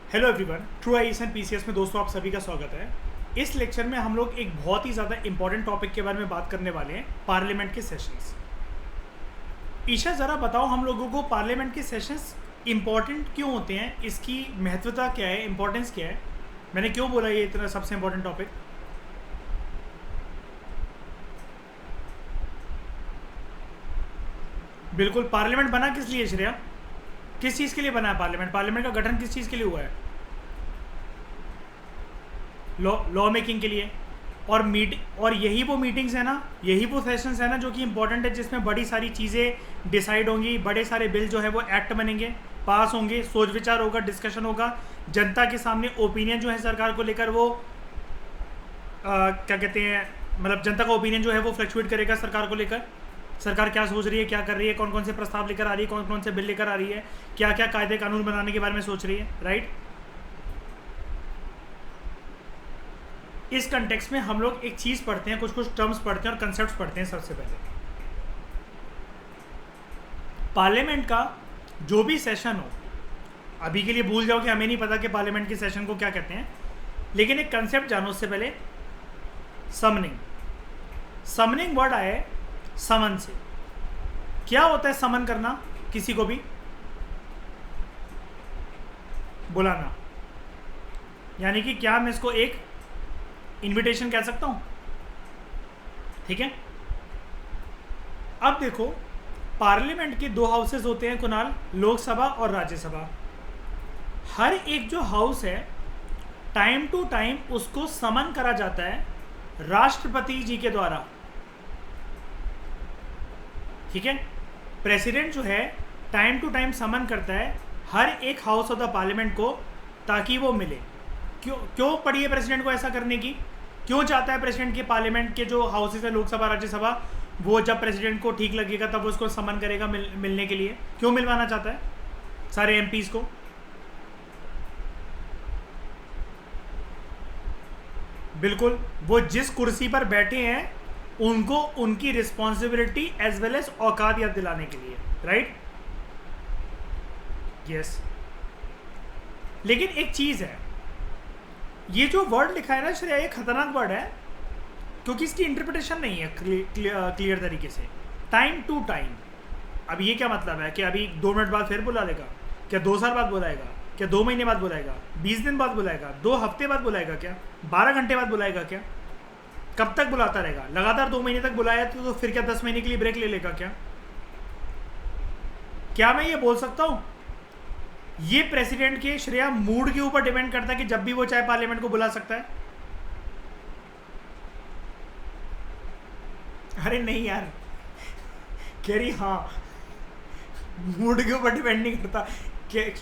Hello everyone, true IAS and PCS में दोस्तों आप सभी का स्वागत है। इस लेक्चर में हम लोग एक बहुत ही ज़्यादा इंपॉर्टेंट टॉपिक के बारे में बात करने वाले हैं, पार्लियामेंट के सेशंस। ईशा ज़रा बताओ हम लोगों को पार्लियामेंट के सेशंस इंपॉर्टेंट क्यों होते हैं, इसकी महत्वता क्या है, इंपॉर्टेंस क्या है, मैंने क्यों बोला ये इतना सबसे इंपॉर्टेंट टॉपिक। बिल्कुल, पार्लियामेंट बना किस लिए श्रेया? किस चीज़ के लिए बना है पार्लियामेंट? पार्लियामेंट का गठन किस चीज़ के लिए हुआ है? लॉ मेकिंग के लिए। और यही वो मीटिंग्स है ना, यही वो सेशंस है ना जो कि इंपॉर्टेंट है, जिसमें बड़ी सारी चीज़ें डिसाइड होंगी, बड़े सारे बिल जो है वो एक्ट बनेंगे, पास होंगे, सोच विचार होगा, डिस्कशन होगा, जनता के सामने ओपिनियन जो है सरकार को लेकर वो क्या कहते हैं, मतलब जनता का ओपिनियन जो है वो फ्लक्चुएट करेगा सरकार को लेकर। सरकार क्या सोच रही है, क्या कर रही है, कौन कौन से प्रस्ताव लेकर आ रही है, कौन कौन से बिल लेकर आ रही है, क्या क्या कायदे कानून बनाने के बारे में सोच रही है, राइट। इस कंटेक्स्ट में हम लोग एक चीज़ पढ़ते हैं, कुछ कुछ टर्म्स पढ़ते हैं और कंसेप्ट पढ़ते हैं। सबसे पहले पार्लियामेंट का जो भी सेशन हो, अभी के लिए भूल जाओ कि हमें नहीं पता कि पार्लियामेंट के सेशन को क्या कहते हैं, लेकिन एक कंसेप्ट जानो उससे पहले। समनिंग, समनिंग वर्ड आए समन से। क्या होता है समन करना? किसी को भी बुलाना, यानी कि क्या मैं इसको एक इनविटेशन कह सकता हूं? ठीक है। अब देखो, पार्लियामेंट के दो हाउसेस होते हैं कुणाल, लोकसभा और राज्यसभा। हर एक जो हाउस है टाइम टू टाइम उसको समन करा जाता है राष्ट्रपति जी के द्वारा। ठीक है। प्रेसिडेंट जो है टाइम टू टाइम समन करता है हर एक हाउस ऑफ द पार्लियामेंट को, ताकि वो मिले। क्यों पड़ी है प्रेसिडेंट को ऐसा करने की? क्यों चाहता है प्रेसिडेंट के पार्लियामेंट के जो हाउसेस है, लोकसभा राज्यसभा, वो जब प्रेसिडेंट को ठीक लगेगा तब उसको समन करेगा मिलने के लिए? क्यों मिलवाना चाहता है सारे एमपीज को? बिल्कुल, वो जिस कुर्सी पर बैठे हैं उनको उनकी रिस्पॉन्सिबिलिटी एज वेल एज औकात याद दिलाने के लिए, राइट। यस। लेकिन एक चीज़ है, ये जो वर्ड लिखा है ना श्रेया, ये खतरनाक वर्ड है, क्योंकि इसकी इंटरप्रिटेशन नहीं है क्लियर तरीके से। टाइम टू टाइम, अब ये क्या मतलब है कि अभी 2 मिनट बाद फिर बुला लेगा? क्या 2 साल बाद बुलाएगा? क्या 2 महीने बाद बुलाएगा? 20 दिन बाद बुलाएगा? 2 हफ्ते बाद बुलाएगा? क्या 12 घंटे बाद बुलाएगा? क्या कब तक बुलाता रहेगा? लगातार 2 महीने तक बुलाया तो फिर क्या 10 महीने के लिए ब्रेक ले लेगा? क्या मैं ये बोल सकता हूँ? ये प्रेसिडेंट के श्रेया मूड के ऊपर डिपेंड करता है कि जब भी वो चाहे पार्लियामेंट को बुला सकता है। अरे नहीं यार, कह रही हाँ, मूड के ऊपर डिपेंड नहीं करता।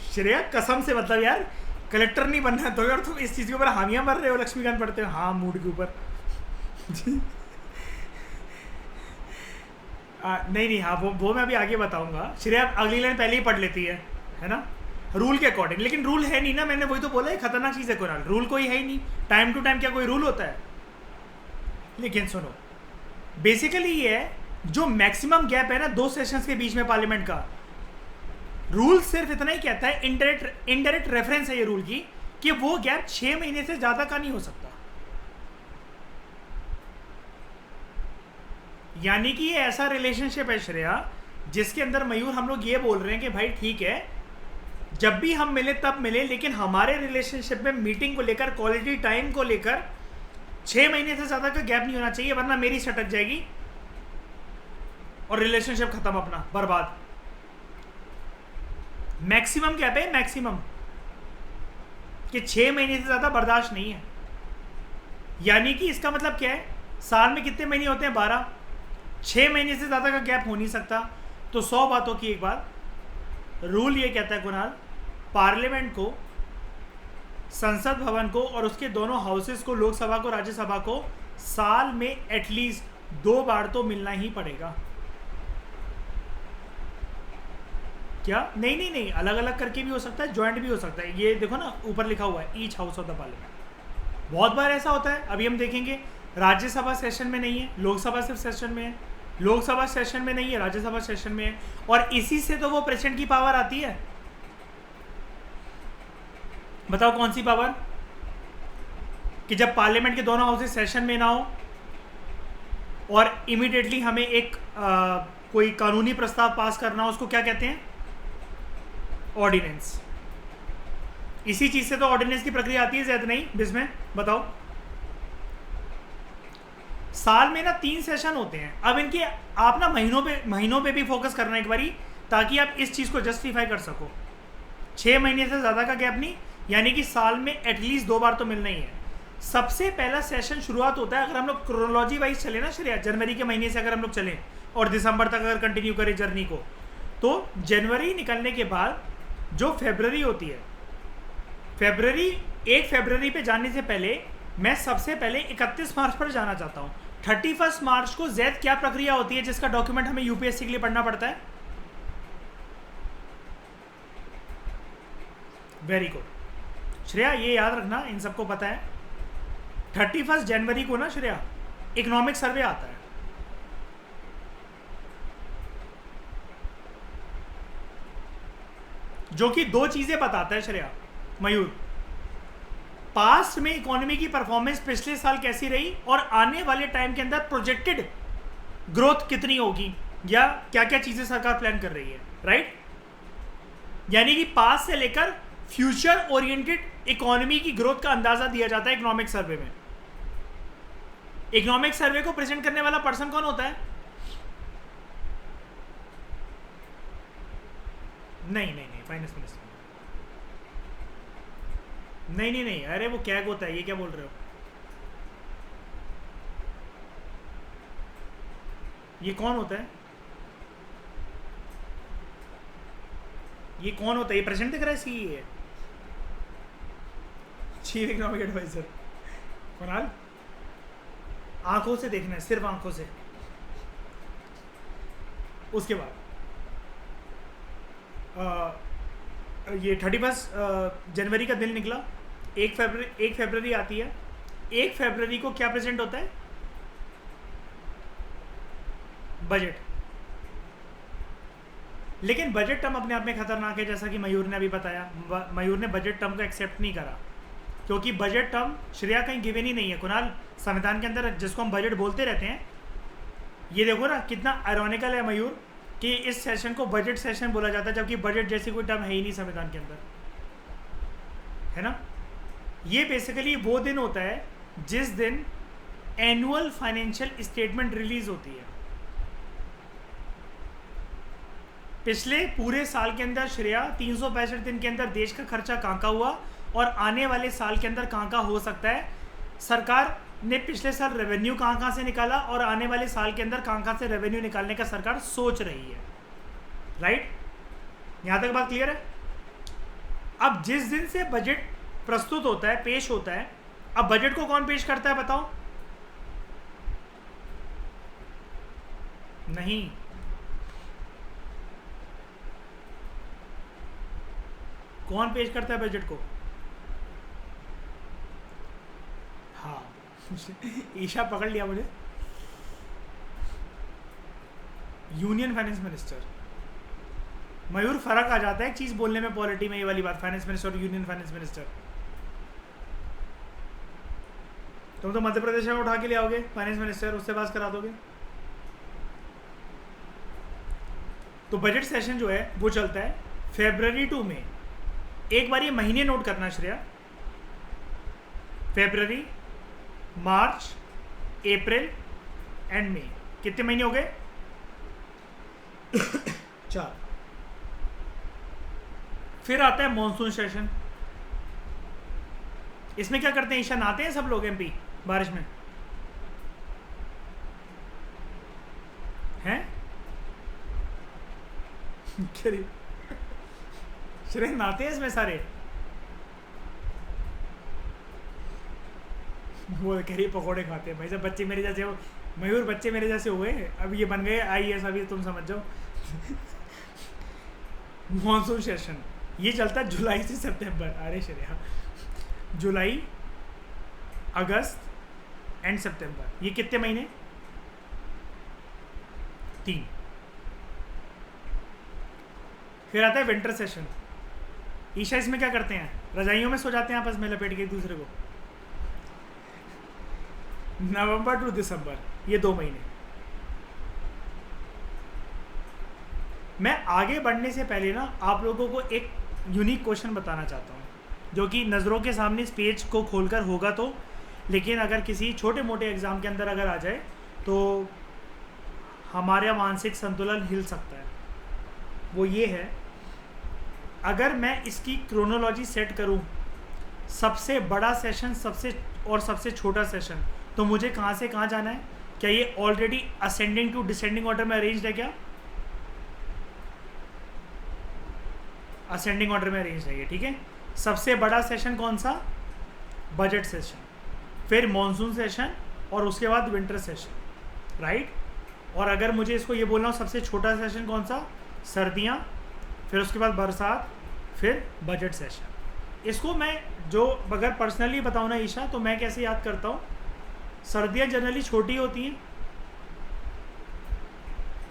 श्रेया कसम से, मतलब यार कलेक्टर नहीं बनना है तो यार तुम इस चीज़ के ऊपर हामियां भर रहे हो, लक्ष्मीकांत पढ़ते हो हाँ मूड के ऊपर। नहीं, हाँ वो मैं अभी आगे बताऊंगा। श्रेया अगली लाइन पहले ही पढ़ लेती है ना, रूल के अकॉर्डिंग। लेकिन रूल है नहीं ना, मैंने वही तो बोला है, खतरनाक चीज़ है कुणाल, रूल कोई है ही नहीं। टाइम टू टाइम क्या कोई रूल होता है? लेकिन सुनो, बेसिकली ये है, जो मैक्सिमम गैप है ना 2 सेशंस के बीच में पार्लियामेंट का, रूल सिर्फ इतना ही कहता है, इनडायरेक्ट रेफरेंस है ये रूल की, कि वो गैप 6 महीने से ज़्यादा का नहीं हो सकता। यानी कि ये ऐसा रिलेशनशिप है श्रेया, जिसके अंदर मयूर हम लोग ये बोल रहे हैं कि भाई ठीक है, जब भी हम मिले तब मिले, लेकिन हमारे रिलेशनशिप में मीटिंग को लेकर, क्वालिटी टाइम को लेकर 6 महीने से ज़्यादा का गैप नहीं होना चाहिए, वरना मेरी सटक जाएगी और रिलेशनशिप खत्म, अपना बर्बाद। मैक्सिमम गैप है, मैक्सिमम, कि 6 महीने से ज़्यादा बर्दाश्त नहीं है। यानी कि इसका मतलब क्या है, साल में कितने महीने होते हैं? 12। 6 महीने से ज़्यादा का गैप हो नहीं सकता। तो 100 बातों की एक बात, रूल ये कहता है कुणाल, पार्लियामेंट को, संसद भवन को और उसके दोनों हाउसेस को, लोकसभा को, राज्यसभा को, साल में एटलीस्ट 2 बार तो मिलना ही पड़ेगा। क्या? नहीं, अलग अलग करके भी हो सकता है, ज्वाइंट भी हो सकता है। ये देखो ना, ऊपर लिखा हुआ है each house of the parliament. बहुत बार ऐसा होता है, अभी हम देखेंगे राज्यसभा सेशन में नहीं है, लोकसभा सिर्फ सेशन में है, लोकसभा सेशन में नहीं है, राज्यसभा सेशन में है, और इसी से तो वो प्रेसिडेंट की पावर आती है। बताओ कौन सी पावर? कि जब पार्लियामेंट के दोनों हाउसेस सेशन में ना हो और इमीडिएटली हमें एक कोई कानूनी प्रस्ताव पास करना हो, उसको क्या कहते हैं? ऑर्डिनेंस। इसी चीज से तो ऑर्डिनेंस की प्रक्रिया आती है ज्यादा नहीं जिसमें, बताओ। साल में ना 3 सेशन होते हैं। अब इनके आप ना महीनों पे भी फोकस करना एक बारी, ताकि आप इस चीज को जस्टिफाई कर सको। 6 महीने से ज्यादा का गैप नहीं, यानी कि साल में एटलीस्ट 2 बार तो मिलना ही है। सबसे पहला सेशन शुरुआत होता है, अगर हम लोग क्रोनोलॉजी वाइज चले ना श्रेया, जनवरी के महीने से अगर हम लोग चलें और दिसंबर तक अगर कंटिन्यू करें जर्नी को, तो जनवरी निकलने के बाद जो फेब्रवरी होती है, फेब्रवरी 1 फरवरी पे जाने से पहले मैं सबसे पहले 31 मार्च पर जाना चाहता हूँ। 31 मार्च को जैद क्या प्रक्रिया होती है जिसका डॉक्यूमेंट हमें यूपीएससी के लिए पढ़ना पड़ता है? वेरी गुड श्रेया, ये याद रखना, इन सबको पता है। 31 जनवरी को ना श्रेया इकोनॉमिक सर्वे आता है, जो कि 2 चीजें बताता है श्रेया मयूर। पास्ट में इकोनॉमी की परफॉर्मेंस पिछले साल कैसी रही और आने वाले टाइम के अंदर प्रोजेक्टेड ग्रोथ कितनी होगी, या क्या क्या चीजें सरकार प्लान कर रही है, राइट? यानी कि पास्ट से लेकर फ्यूचर ओरिएंटेड इकोनॉमी की ग्रोथ का अंदाजा दिया जाता है इकोनॉमिक सर्वे में। इकोनॉमिक सर्वे को प्रेजेंट करने वाला पर्सन कौन होता है? नहीं, फाइनेंस मिनिस्टर। नहीं, अरे वो कैग होता है, ये क्या बोल रहे हो? ये कौन होता है? ये कौन होता है? ये प्रेजेंट दिख रहा है, सी है चीफ इकोनॉमिक एडवाइजर। कुणाल, आंखों से देखना है, सिर्फ आंखों से। उसके बाद ये 31 जनवरी का दिन निकला, 1 फरवरी आती है। 1 फरवरी को क्या प्रेजेंट होता है? बजट। लेकिन बजट टर्म अपने आप में खतरनाक है, जैसा कि मयूर ने अभी बताया। मयूर ने बजट टर्म को एक्सेप्ट नहीं करा, क्योंकि बजट टर्म श्रेया कहीं गिवन ही नहीं है। कुणाल, संविधान के अंदर जिसको हम बजट बोलते रहते हैं, ये देखो ना कितना आयरॉनिकल है मयूर, कि इस सेशन को बजट सेशन बोला जाता है, जबकि बजट जैसी कोई टर्म है ही नहीं संविधान के अंदर, है ना? ये बेसिकली वो दिन होता है जिस दिन एनुअल फाइनेंशियल स्टेटमेंट रिलीज होती है। पिछले पूरे साल के अंदर श्रेया 365 दिन के अंदर देश का खर्चा कहाँ का हुआ और आने वाले साल के अंदर कहाँ का हो सकता है, सरकार ने पिछले साल रेवेन्यू कहाँ से निकाला और आने वाले साल के अंदर कहाँ से रेवेन्यू निकालने का सरकार सोच रही है, राइट? यहाँ तक बात क्लियर है? अब जिस दिन से बजट प्रस्तुत होता है, पेश होता है, अब बजट को कौन पेश करता है बताओ? नहीं, कौन पेश करता है बजट को? हाँ ईशा पकड़ लिया मुझे। Union finance minister. मयूर, फर्क आ जाता है एक चीज बोलने में, पॉलिटी में, ये वाली बात, फाइनेंस मिनिस्टर और यूनियन फाइनेंस मिनिस्टर। तुम तो मध्य प्रदेश में उठा के ले आओगे फाइनेंस मिनिस्टर, उससे पास करा दोगे। तो बजट सेशन जो है वो चलता है फरवरी टू मई। एक बार ये महीने नोट करना श्रेया, फरवरी, मार्च, अप्रैल एंड मई। कितने महीने हो गए? 4। फिर आता है मॉनसून सेशन। इसमें क्या करते हैं ईशा? नहाते हैं सब लोग एमपी बारिश में, हैं? श्रेय नहाते हैं इसमें सारे? वो कह रही पकौड़े खाते हैं भाई साहब, बच्चे मेरे जैसे हो मयूर, बच्चे मेरे जैसे हुए, अब ये बन गए IAS, अभी तुम समझ जाओ। मॉनसून सेशन ये चलता है जुलाई से सितंबर। अरे श्रेया, जुलाई, अगस्त एंड सितंबर, ये कितने महीने? 3। फिर आता है विंटर सेशन। ईशा इसमें क्या करते हैं, रजाइयों में सो जाते हैं आपस में लपेट के एक दूसरे को। नवंबर टू दिसंबर, ये 2 महीने। मैं आगे बढ़ने से पहले ना आप लोगों को एक यूनिक क्वेश्चन बताना चाहता हूँ, जो कि नज़रों के सामने इस पेज को खोलकर होगा तो, लेकिन अगर किसी छोटे मोटे एग्ज़ाम के अंदर अगर आ जाए तो हमारा मानसिक संतुलन हिल सकता है। वो ये है, अगर मैं इसकी क्रोनोलॉजी सेट करूं, सबसे बड़ा सेशन सबसे छोटा सेशन, तो मुझे कहाँ से कहाँ जाना है? क्या ये already ascending to descending order में अरेंज्ड है? क्या असेंडिंग ऑर्डर में अरेंज्ड है ये, ठीक है। सबसे बड़ा सेशन कौन सा? बजट सेशन, फिर मॉनसून सेशन और उसके बाद विंटर सेशन, राइट। और अगर मुझे इसको ये बोलना हो सबसे छोटा सेशन कौन सा? सर्दियाँ, फिर उसके बाद बरसात, फिर बजट सेशन। इसको मैं जो अगर पर्सनली बताऊँ ना ईशा, तो मैं कैसे याद करता हूँ, सर्दियाँ जनरली छोटी होती हैं,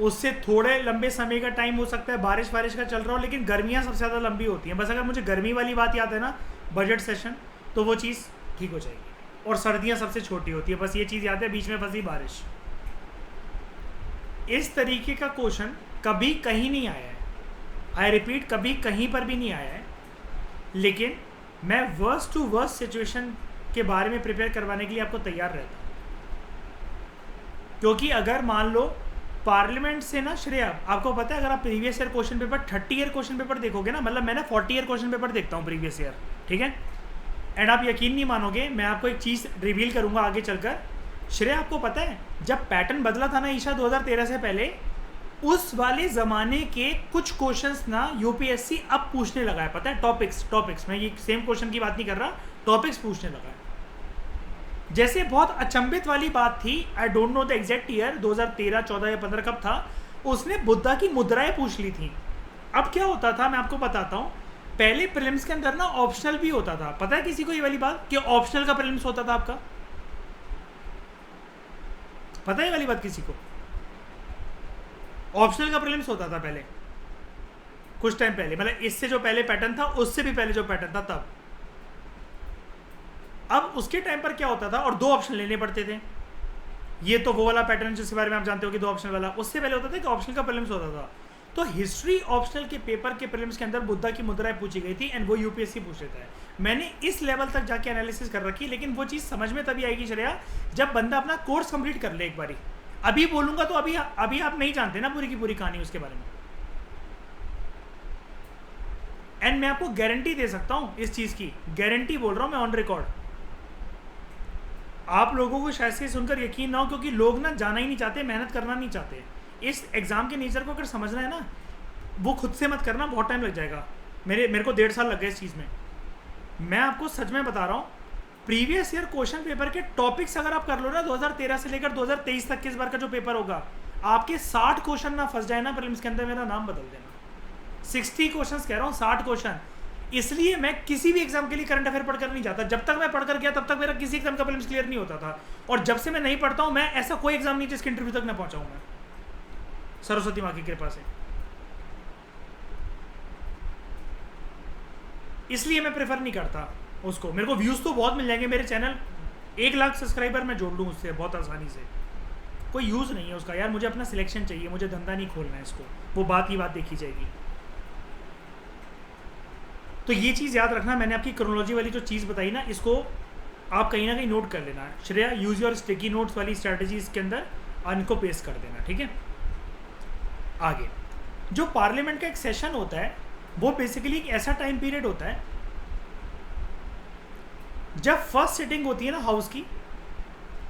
उससे थोड़े लंबे समय का टाइम हो सकता है बारिश का चल रहा हो, लेकिन गर्मियाँ सबसे ज़्यादा लंबी होती हैं। बस अगर मुझे गर्मी वाली बात याद है ना, बजट सेशन, तो वो चीज़ ठीक हो जाएगी। और सर्दियाँ सबसे छोटी होती है, बस ये चीज़ याद है, बीच में फंसी बारिश। इस तरीके का क्वेश्चन कभी कहीं नहीं आया है, आई रिपीट, कभी कहीं पर भी नहीं आया है। लेकिन मैं वर्स्ट टू वर्स्ट सिचुएशन के बारे में प्रिपेयर करवाने के लिए आपको तैयार रहता हूँ, क्योंकि अगर मान लो पार्लियामेंट से ना, श्रेया आपको पता है, अगर आप previous year question paper 30 year question paper देखोगे ना, मतलब मैंने 40 ईयर क्वेश्चन पेपर देखता हूँ प्रीवियस ईयर, ठीक है। एंड आप यकीन नहीं मानोगे, मैं आपको एक चीज़ रिवील करूँगा आगे चलकर। श्रेया आपको पता है, जब पैटर्न बदला था ना ईशा 2013 से पहले, उस वाले ज़माने के कुछ क्वेश्चंस ना यूपीएससी अब पूछने लगा है, पता है। टॉपिक्स मैं ये सेम क्वेश्चन की बात नहीं कर रहा, टॉपिक्स पूछने लगा है। जैसे बहुत अचंभित वाली बात थी, I don't know the exact year, 2013, 14 या 15 कब था, उसने बुद्धा की मुद्राएं पूछ ली थी। अब क्या होता था, मैं आपको बताता हूँ। पहले प्रीलिम्स के अंदर ना ऑप्शनल भी होता था, पता है किसी को ये वाली बात, कि ऑप्शनल का प्रीलिम्स होता था आपका? पता है ये वाली बात किसी को? ऑप्शनल का प्रीलिम्स होता था पहले, कुछ टाइम पहले, मतलब इससे जो पहले पैटर्न था उससे भी पहले जो पैटर्न था तब। अब उसके टाइम पर क्या होता था, और 2 ऑप्शन लेने पड़ते थे। ये तो वो वाला पैटर्न जिसके बारे में आप जानते हो कि 2 ऑप्शन वाला। उससे पहले होता था कि ऑप्शनल का प्रीलिम्स होता था। तो हिस्ट्री ऑप्शनल के पेपर के प्रीलिम्स के अंदर बुद्धा की मुद्राएं पूछी गई थी, एंड वो यूपीएससी पूछ लेता है। मैंने इस लेवल तक जाके एनालिसिस कर रखी, लेकिन वो चीज़ समझ में तभी आएगी श्रेया, जब बंदा अपना कोर्स कंप्लीट कर ले एक बारी। अभी बोलूंगा तो अभी आप नहीं जानते ना पूरी की पूरी कहानी उसके बारे में। एंड मैं आपको गारंटी दे सकता हूं इस चीज़ की, गारंटी बोल रहा हूं मैं ऑन रिकॉर्ड। आप लोगों को शायद से सुनकर यकीन ना हो, क्योंकि लोग ना जाना ही नहीं चाहते, मेहनत करना नहीं चाहते। इस एग्ज़ाम के नेचर को अगर समझना है ना, वो खुद से मत करना, बहुत टाइम लग जाएगा। मेरे को 1.5 साल लग गए इस चीज़ में। मैं आपको सच में बता रहा हूँ, प्रीवियस ईयर क्वेश्चन पेपर के टॉपिक्स अगर आप कर लो ना, 2013 से लेकर 2023 तक के इस बार का जो पेपर होगा, आपके 60 क्वेश्चन ना फंस जाए ना प्रीलिम्स के अंदर, मेरा नाम बदल देना। 60 क्वेश्चन कह रहा हूँ, 60 क्वेश्चन। इसलिए मैं किसी भी एग्जाम के लिए करंट अफेयर पढ़कर नहीं जाता। जब तक मैं पढ़कर गया तब तक मेरा किसी एग्जाम का प्रीलिम्स क्लियर नहीं होता था, और जब से मैं नहीं पढ़ता हूँ, मैं ऐसा कोई एग्जाम नहीं जिसके इंटरव्यू तक ना पहुंचा हूं मैं, सरस्वती माँ की कृपा से। इसलिए मैं प्रेफर नहीं करता उसको। मेरे को व्यूज़ तो बहुत मिल जाएंगे, मेरे चैनल 1 लाख सब्सक्राइबर मैं जोड़ लूँ उससे बहुत आसानी से, कोई यूज़ नहीं है उसका यार। मुझे अपना सिलेक्शन चाहिए, मुझे धंधा नहीं खोलना है इसको, वो बात ही बात देखी जाएगी। तो ये चीज़ याद रखना, मैंने आपकी क्रोनोलॉजी वाली जो चीज़ बताई ना, इसको आप कहीं ना कहीं नोट कर लेना। Shreya, use your sticky notes वाली स्ट्रैटेजी इसके अंदर इनको पेस्ट कर देना, ठीक है। आगे जो पार्लियामेंट का एक सेशन होता है, वो बेसिकली एक ऐसा टाइम पीरियड होता है जब फर्स्ट सिटिंग होती है ना हाउस की,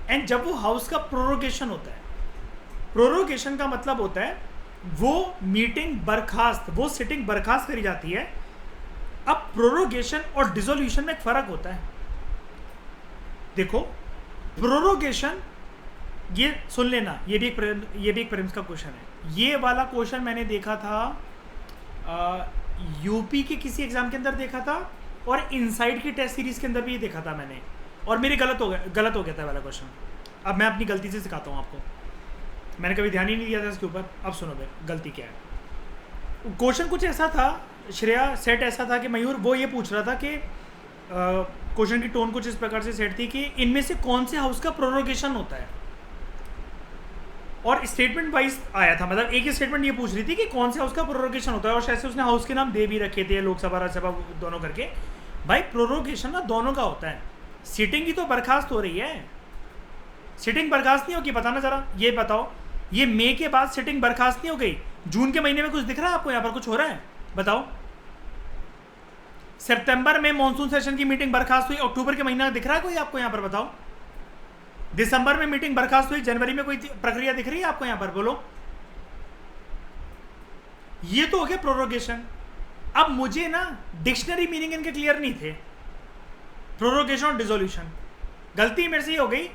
एंड जब वो हाउस का प्रोरोगेशन होता है। प्रोरोगेशन का मतलब होता है वो मीटिंग बर्खास्त, वो सिटिंग बर्खास्त करी जाती है। अब प्रोरोगेशन और डिसोल्यूशन में एक फ़र्क होता है। देखो प्रोरोगेशन, ये सुन लेना, ये भी एक प्रीलिम्स का क्वेश्चन है। ये वाला क्वेश्चन मैंने देखा था यूपी के किसी एग्जाम के अंदर देखा था, और इनसाइड की टेस्ट सीरीज के अंदर भी ये देखा था मैंने, और मेरे गलत हो गया था वाला क्वेश्चन। अब मैं अपनी गलती से सिखाता हूँ आपको, मैंने कभी ध्यान ही नहीं दिया था इसके ऊपर। अब सुनो भाई गलती क्या है। क्वेश्चन कुछ ऐसा था, श्रेया सेट ऐसा था कि मयूर वो ये पूछ रहा था कि क्वेश्चन की टोन कुछ इस प्रकार से सेट थी कि इनमें से कौन से हाउस का प्रोरोगेशन होता है, और स्टेटमेंट वाइज आया था, मतलब एक ही स्टेटमेंट ये पूछ रही थी कि कौन से हाउस का प्रोरोगेशन होता है, और शायद से उसने हाउस के नाम दे भी रखे थे, लोकसभा राज्यसभा दोनों करके। भाई प्रोरोगेशन ना दोनों का होता है, सीटिंग की तो बर्खास्त हो रही है, सिटिंग बर्खास्त नहीं होगी, बताना जरा, ये बताओ, ये मई के बाद सिटिंग बर्खास्त नहीं हो गई, जून के महीने में कुछ दिख रहा है आपको यहाँ पर, कुछ हो रहा है बताओ? सितंबर में मॉनसून सेशन की मीटिंग बर्खास्त हुई, अक्टूबर के महीना दिख रहा है कोई आपको यहाँ पर, बताओ? दिसंबर में मीटिंग बर्खास्त हुई, जनवरी में कोई प्रक्रिया दिख रही है आपको यहाँ पर, बोलो? ये तो हो गया प्रोरोगेशन। अब मुझे ना डिक्शनरी मीनिंग इनके क्लियर नहीं थे, प्रोरोगेशन और डिसोल्यूशन, गलती मेरे से ये हो गई,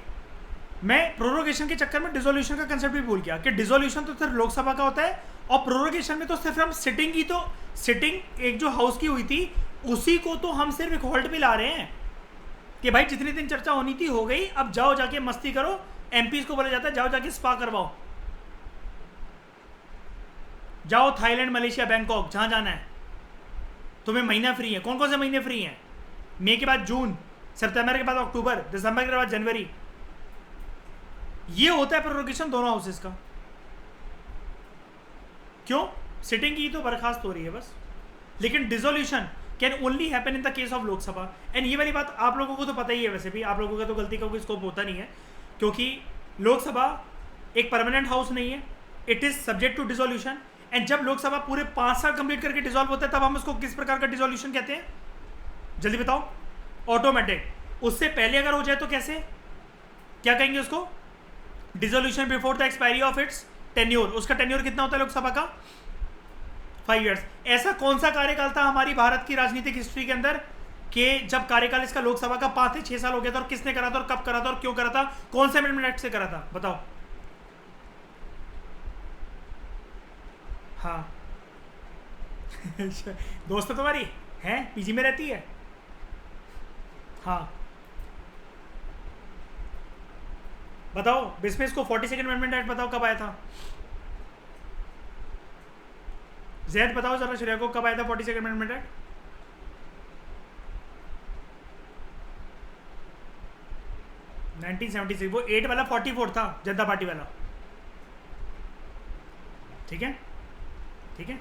मैं प्रोरोगेशन के चक्कर में डिसोल्यूशन का कंसेप्ट भी भूल गया कि डिसोल्यूशन तो सिर्फ लोकसभा का होता है, और प्रोरोगेशन में तो सिर्फ हम सिटिंग की, तो सिटिंग एक जो हाउस की हुई थी उसी को तो हम सिर्फ एक होल्ड पे ला रहे हैं कि भाई जितनी दिन चर्चा होनी थी हो गई, अब जाओ जाके मस्ती करो, एमपीज को बोला जाता है जाओ जाके स्पा करवाओ, जाओ थाईलैंड मलेशिया बैंकॉक जहां जाना है, तुम्हें महीना फ्री है। कौन कौन से महीने फ्री हैं? मई के बाद जून, सितंबर के बाद अक्टूबर, दिसंबर के बाद जनवरी। ये होता है प्रोरोगेशन दोनों हाउसेस का। क्यों? सिटिंग की तो बर्खास्त हो रही है बस। लेकिन dissolution can only happen in the case of Lok Sabha. And ये वाली बात आप लोगों को तो पता ही है, वैसे भी आप लोगों का तो गलती का कोई स्कोप होता नहीं है, क्योंकि लोकसभा एक परमानेंट हाउस नहीं है, it is subject to dissolution. And जब लोकसभा पूरे 5 साल कंप्लीट करके डिसॉल्व होता है तब हम उसको किस प्रकार का डिसोल्यूशन कहते हैं? जल्दी बताओ। ऑटोमेटिक। उससे पहले अगर हो जाए तो कैसे, क्या कहेंगे उसको? Dissolution before the expiry of its tenure. उसका टेन्योर कितना होता है लोकसभा का? 5 ईयर्स। ऐसा कौन सा कार्यकाल था हमारी भारत की राजनीतिक हिस्ट्री के अंदर कि जब कार्यकाल इसका लोकसभा का 5 से 6 साल हो गया था, और किसने करा था और कब करा था और क्यों करा था, कौन से अमेंडमेंट एक्ट से करा था, बताओ? हाँ दोस्त तुम्हारी है, पीजी में रहती है? हाँ बताओ, बिस्मिस को 42nd अमेंडमेंट एक्ट बताओ कब आया था? जैद बताओ जरा श्रेया को, कब आया था 42nd अमेंडमेंट एक्ट? वो 8 वाला 44 था, जनता पार्टी वाला। ठीक है ठीक है,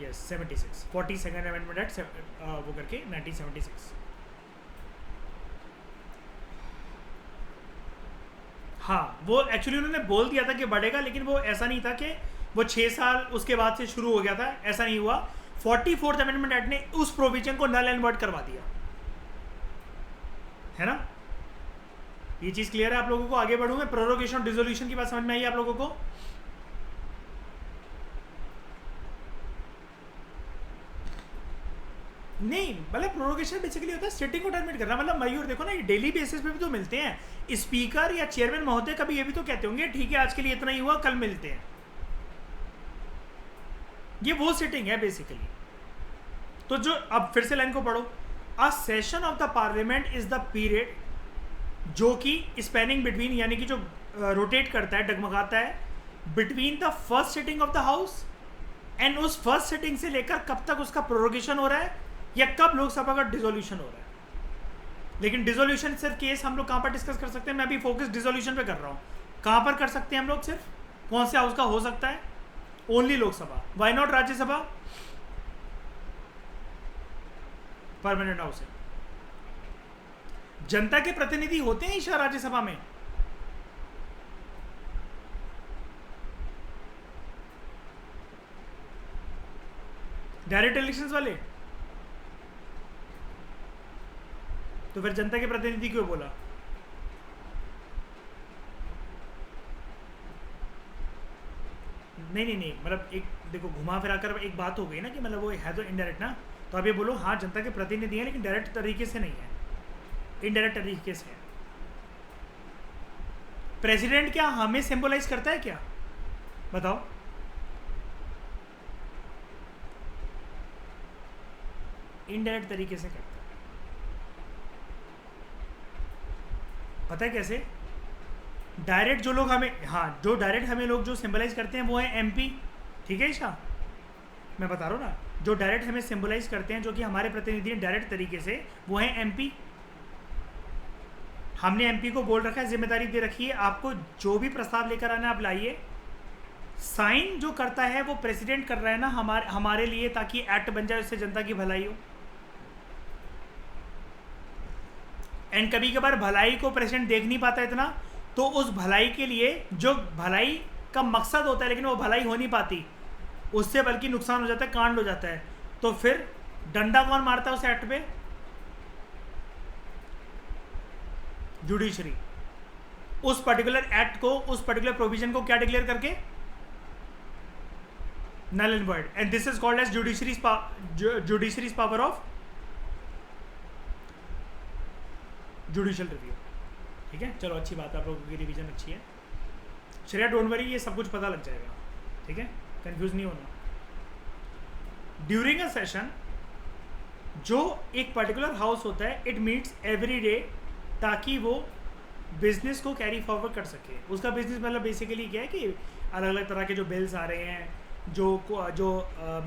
यस 76 42nd अमेंडमेंट एक्ट वो करके 1976। हाँ वो एक्चुअली उन्होंने बोल दिया था कि बढ़ेगा, लेकिन वो ऐसा नहीं था कि वो 6 साल उसके बाद से शुरू हो गया था, ऐसा नहीं हुआ। 44th अमेंडमेंट एक्ट ने उस प्रोविजन को नल एंड वॉइड करवा दिया, है ना? ये चीज क्लियर है आप लोगों को? आगे बढ़ूं मैं, प्रोरोगेशन डिसोल्यूशन की बात समझ में आई आप लोगों को? नहीं, मतलब प्रोरोगेशन बेसिकली होता है सिटिंग को टर्मिनेट करना। मतलब मयूर देखो ना, ये डेली बेसिस पे भी तो मिलते हैं, स्पीकर या चेयरमैन महोदय कभी ये भी तो कहते होंगे ठीक है आज के लिए इतना ही हुआ, कल मिलते हैं। ये वो सिटिंग है बेसिकली। तो जो अब फिर से लाइन को पढ़ो, a session of the parliament is the period जो कि स्पैनिंग बिटवीन, यानी कि जो रोटेट करता है, डगमगाता है, between the first sitting of the house and उस फर्स्ट सिटिंग से लेकर कब तक उसका प्रोरोगेशन हो रहा है या कब लोकसभा का डिसोल्यूशन हो रहा है। लेकिन डिसोल्यूशन सिर्फ केस हम लोग कहाँ पर डिस्कस कर सकते हैं? मैं अभी फोकस डिसोल्यूशन पे कर रहा हूँ। कहाँ पर कर सकते हैं हम लोग? सिर्फ कौन से हाउस का हो सकता है? Only Lok Sabha. Why not Rajya Sabha? Permanent house है, जनता के प्रतिनिधि होते हैं ईशा राज्यसभा में। डायरेक्ट इलेक्शंस वाले। तो फिर जनता के प्रतिनिधि क्यों बोला? नहीं, मतलब एक देखो घुमा फिरा कर एक बात हो गई ना कि मतलब वो है तो इनडायरेक्ट ना, तो अब ये बोलो हाँ जनता के प्रतिनिधि हैं लेकिन डायरेक्ट तरीके से नहीं है, इनडायरेक्ट तरीके से है। प्रेसिडेंट क्या हमें सिंबलाइज करता है क्या? बताओ। इनडायरेक्ट तरीके से करता है। पता है कैसे? डायरेक्ट जो लोग हमें, हाँ जो डायरेक्ट हमें लोग जो सिंबलाइज करते हैं वो है एमपी। ठीक है ईशा, मैं बता रहा हूँ ना, जो डायरेक्ट हमें सिंबलाइज करते हैं, जो कि हमारे प्रतिनिधि हैं डायरेक्ट तरीके से, वो हैं एमपी। हमने एमपी को बोल रखा है, जिम्मेदारी दे रखी है आपको जो भी प्रस्ताव लेकर आना आप लाइए। साइन जो करता है वो प्रेसिडेंट कर रहा है ना हमारे लिए, ताकि एक्ट बन जाए, उससे जनता की भलाई हो। एंड कभी कभार भलाई को प्रेसिडेंट देख नहीं पाता इतना, तो उस भलाई के लिए जो भलाई का मकसद होता है लेकिन वो भलाई हो नहीं पाती, उससे बल्कि नुकसान हो जाता है, कांड हो जाता है, तो फिर डंडा कौन मारता है उस एक्ट पे? जुडिशरी। उस पर्टिकुलर एक्ट को, उस पर्टिकुलर प्रोविजन को क्या डिक्लेयर करके? Null and void. And this is called as judiciary's power of judicial review. ठीक है, चलो अच्छी बात है, आप लोगों की रिवीजन अच्छी है। श्रेया डोंट वरी, ये सब कुछ पता लग जाएगा, ठीक है, कंफ्यूज नहीं होना। ड्यूरिंग अ सेशन जो एक पर्टिकुलर हाउस होता है, इट मीट्स एवरी डे, ताकि वो बिजनेस को कैरी फॉरवर्ड कर सके। उसका बिजनेस मतलब बेसिकली क्या है कि अलग अलग तरह के जो बिल्स आ रहे हैं, जो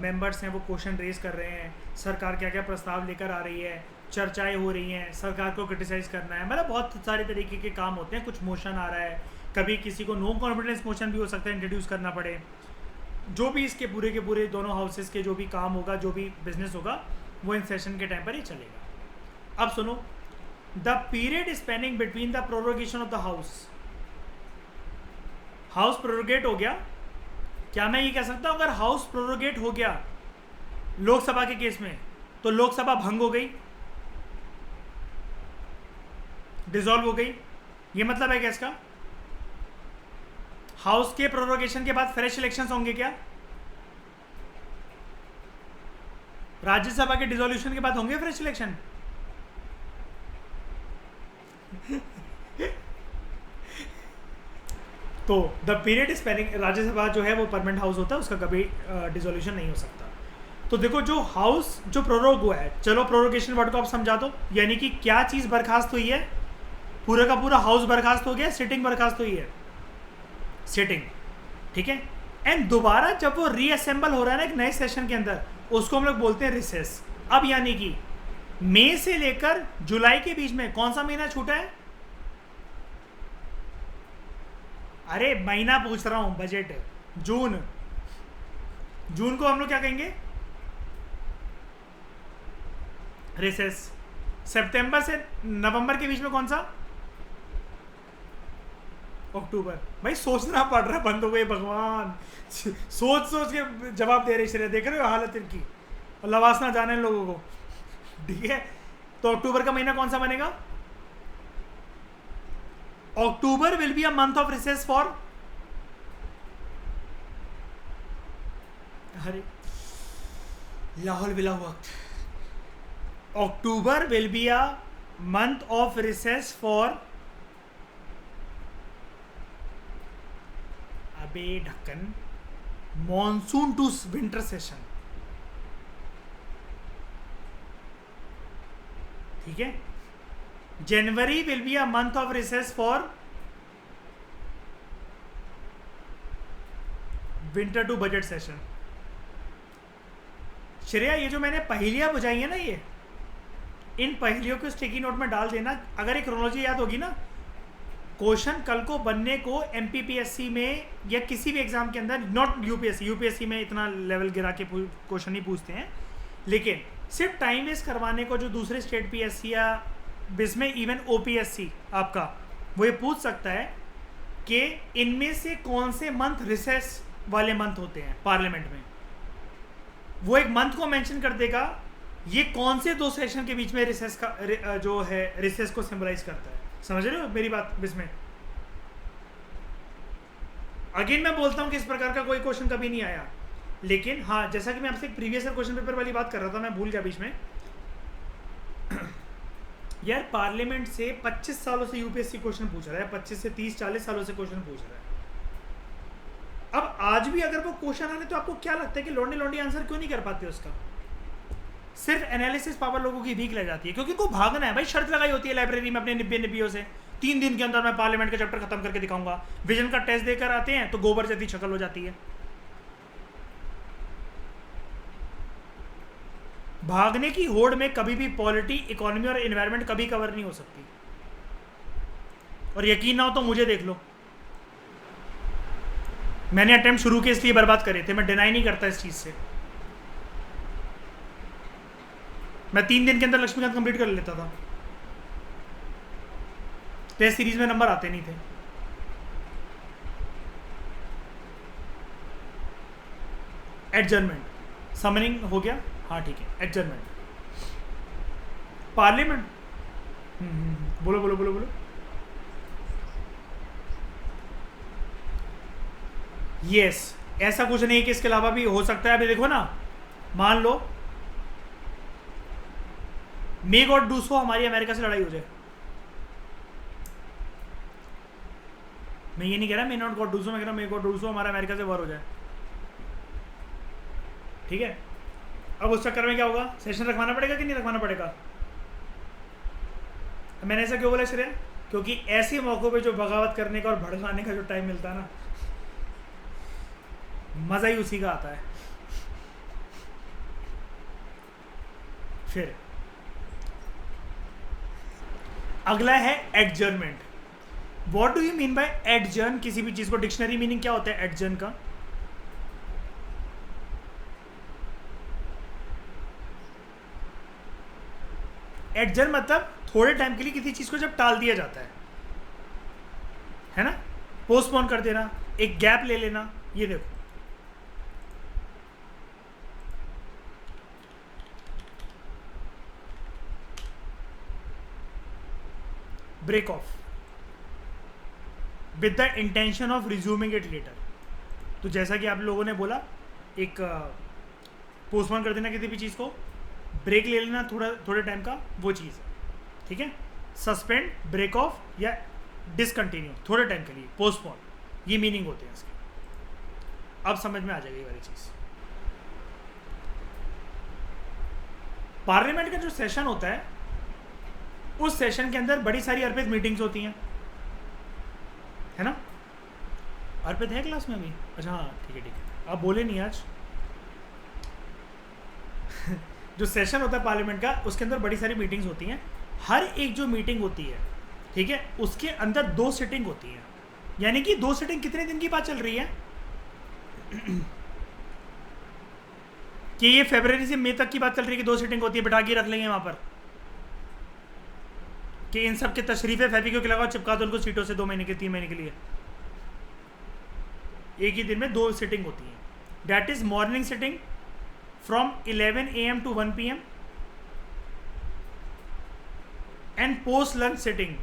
मेंबर्स हैं वो क्वेश्चन रेज कर रहे हैं, सरकार क्या क्या प्रस्ताव लेकर आ रही है, चर्चाएं हो रही हैं, सरकार को क्रिटिसाइज करना है, मतलब बहुत सारे तरीके के काम होते हैं। कुछ मोशन आ रहा है, कभी किसी को नो कॉन्फिडेंस मोशन भी हो सकता है, इंट्रोड्यूस करना पड़े। जो भी इसके पूरे के पूरे दोनों हाउसेस के जो भी काम होगा, जो भी बिजनेस होगा, वो इन सेशन के टाइम पर ही चलेगा। अब सुनो, the period spanning between the prorogation of the house prorogate हो गया। क्या मैं ये कह सकता हूं अगर हाउस प्रोरोगेट हो गया लोकसभा के केस में, तो लोकसभा भंग हो गई, डिसॉल्व हो गई? ये मतलब है क्या इसका? हाउस के प्रोरोगेशन के बाद फ्रेश इलेक्शंस होंगे क्या? राज्यसभा के डिसोल्यूशन के बाद होंगे फ्रेश इलेक्शन? तो द पीरियड स्पेनिंग, राज्यसभा जो है वो परमानेंट हाउस होता है, उसका कभी डिसोल्यूशन नहीं हो सकता। तो देखो, जो हाउस जो प्रोरोग हुआ है, चलो प्रोरोगेशन वर्ड को आप समझा दो, यानी कि क्या चीज बर्खास्त हुई है? पूरा का पूरा हाउस बर्खास्त हो गया, सिटिंग बर्खास्त हुई है, सिटिंग, ठीक है। एंड दोबारा जब वो रीअसेंबल हो रहा है ना एक नए सेशन के अंदर, उसको हम लोग बोलते हैं रिसेस। अब यानी कि मई से लेकर जुलाई के बीच में कौन सा महीना छूटा है? अरे महीना पूछ रहा हूं, बजट जून। जून को हम लोग क्या कहेंगे? रिसेस। सितंबर से नवंबर के बीच में कौन सा? अक्टूबर। भाई सोचना पड़ रहा है बंदों को, ये भगवान सोच सोच के जवाब दे रहे श्रेय, देख रहे हो हालत इनकी, और लवासना जाने इन लोगों को, ठीक है। तो अक्टूबर का महीना कौन सा बनेगा? October will be a month of recess for, अरे लाहौल बिला वक्त, October will be a month of recess for, अबे ढक्कन, मॉनसून टू विंटर सेशन, ठीक है। January will be a month of recess for winter to budget session. Shreya, ये जो मैंने पहेलियां बुझाई है ना, ये इन पहेलियों को स्टिकी नोट में डाल देना। अगर एक क्रोनोलॉजी याद होगी ना, क्वेश्चन कल को बनने को एमपीपीएससी में या किसी भी एग्जाम के अंदर, नॉट यूपीएससी, यूपीएससी में इतना लेवल गिरा के क्वेश्चन ही पूछते हैं, लेकिन सिर्फ टाइम वेस्ट करवाने को जो दूसरे स्टेट पीएससी या बिस्में इवन ओपीएससी आपका, वो ये पूछ सकता है कि इनमें से कौन से मंथ रिसेस वाले मंथ होते हैं पार्लियामेंट में। वो एक मंथ को मेंशन कर देगा, ये कौन से दो सेशन के बीच में रिसेस का जो है रिसेस को सिंबलाइज करता है। समझ रहे हो मेरी बात? इसमें अगेन मैं बोलता हूं कि इस प्रकार का कोई क्वेश्चन कभी नहीं आया, लेकिन हाँ, जैसा कि मैं आपसे एक प्रीवियस ईयर क्वेश्चन पेपर वाली बात कर रहा था, मैं भूल गया बीच में। यार पार्लियामेंट से 25 सालों से यूपीएससी क्वेश्चन पूछ रहा है, 25 से 30-40 सालों से क्वेश्चन पूछ रहा है। अब आज भी अगर वो क्वेश्चन आ रहे, तो आपको क्या लगता है कि लौंडे लौंडे आंसर क्यों नहीं कर पाते उसका? सिर्फ एनालिसिस पावर लोगों की वीक रह जाती है, क्योंकि उनको भागना है भाई। शर्त लगाई होती है लाइब्रेरी में अपने निब्बियों से, 3 दिन के अंदर मैं पार्लियामेंट का चैप्टर खत्म करके दिखाऊंगा। विजन का टेस्ट देकर आते हैं तो गोबर जैसी शक्ल हो जाती है। भागने की होड़ में कभी भी पॉलिटी, इकोनॉमी और एनवायरनमेंट कभी कवर नहीं हो सकती। और यकीन ना हो तो मुझे देख लो, मैंने अटेम्प्ट शुरू के इसलिए बर्बाद करे थे, मैं डिनाई नहीं करता इस चीज से। मैं 3 दिन के अंदर लक्ष्मीकांत कंप्लीट कर लेता था, टेस्ट सीरीज में नंबर आते नहीं थे। एडजर्नमेंट, समनिंग हो गया, हाँ ठीक है। एडजर्नमेंट, पार्लियामेंट, बोलो बोलो बोलो बोलो। यस, ऐसा कुछ नहीं कि इसके अलावा भी हो सकता है। अभी देखो ना, मान लो मे गॉड डू सो हमारी अमेरिका से लड़ाई हो जाए, मैं ये नहीं कह रहा may not God do so, मैं कह रहा मे गॉड डू सो हमारा अमेरिका से वॉर हो जाए, ठीक है। अब उस चक्कर में क्या होगा, सेशन रखवाना पड़ेगा कि नहीं रखवाना पड़ेगा। मैंने ऐसा क्यों बोला श्रेया, क्योंकि ऐसे मौकों पे जो बगावत करने का और भड़काने का जो टाइम मिलता है ना, मजा ही उसी का आता है। फिर अगला है adjournment. What do you mean by adjourn किसी भी चीज को? डिक्शनरी मीनिंग क्या होता है एडजर्न का? एडजर्न मतलब थोड़े टाइम के लिए किसी चीज को जब टाल दिया जाता है ना, पोस्टपोन कर देना, एक गैप ले लेना। ये देखो, break off with the intention of resuming it later. तो जैसा कि आप लोगों ने बोला, एक पोस्टपोन कर देना किसी भी चीज़ को, ब्रेक ले लेना थोड़े टाइम का, वो चीज़ है, ठीक है। सस्पेंड, ब्रेक ऑफ या डिसकंटिन्यू, थोड़े टाइम के लिए, पोस्टपोन, ये मीनिंग होते हैं इसके। अब समझ में आ जाएगी ये वाली चीज़। पार्लियामेंट का जो सेशन होता है, उस सेशन के अंदर बड़ी सारी अर्पित मीटिंग्स होती हैं, है ना। अर्पित है क्लास में अभी? अच्छा हाँ ठीक है ठीक है, आप बोले नहीं आज। जो सेशन होता है पार्लियामेंट का, उसके अंदर बड़ी सारी मीटिंग्स होती हैं। हर एक जो मीटिंग होती है, ठीक है, उसके अंदर 2 सिटिंग होती है। यानी कि 2 सिटिंग कितने दिन की बात चल रही है कि ये फरवरी से मई तक की बात चल रही है कि 2 सिटिंग होती है, बिठा के रख लेंगे वहां पर कि इन सब के तशरीफे फेविक्विक लगाओ, चिपका दो उनको सीटों से 2 महीने के 3 महीने के लिए। एक ही दिन में 2 सिटिंग होती है। That is morning sitting from 11 AM to 1 PM and post lunch sitting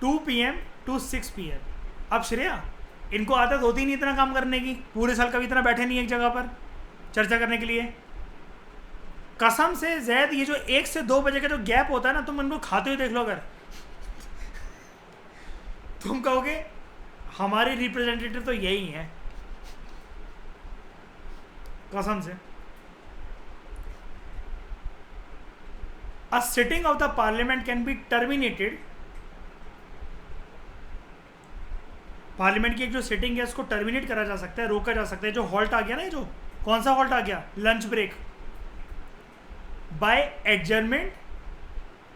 2 PM to 6 PM। अब श्रेया, इनको आदत होती नहीं इतना काम करने की, पूरे साल कभी इतना बैठे नहीं एक जगह पर चर्चा करने के लिए। कसम से जैद, ये जो 1 से 2 बजे का जो गैप होता है ना, तुम उनको खाते हुए देख लो, अगर तुम कहोगे हमारे रिप्रेजेंटेटिव तो यही है, कसम से। A sitting of the parliament can be terminated। Parliament की एक जो सिटिंग है उसको टर्मिनेट करा जा सकता है, रोका जा सकता है। जो हॉल्ट आ गया ना, जो कौन सा हॉल्ट आ गया, लंच ब्रेक, बाय एडजर्नमेंट,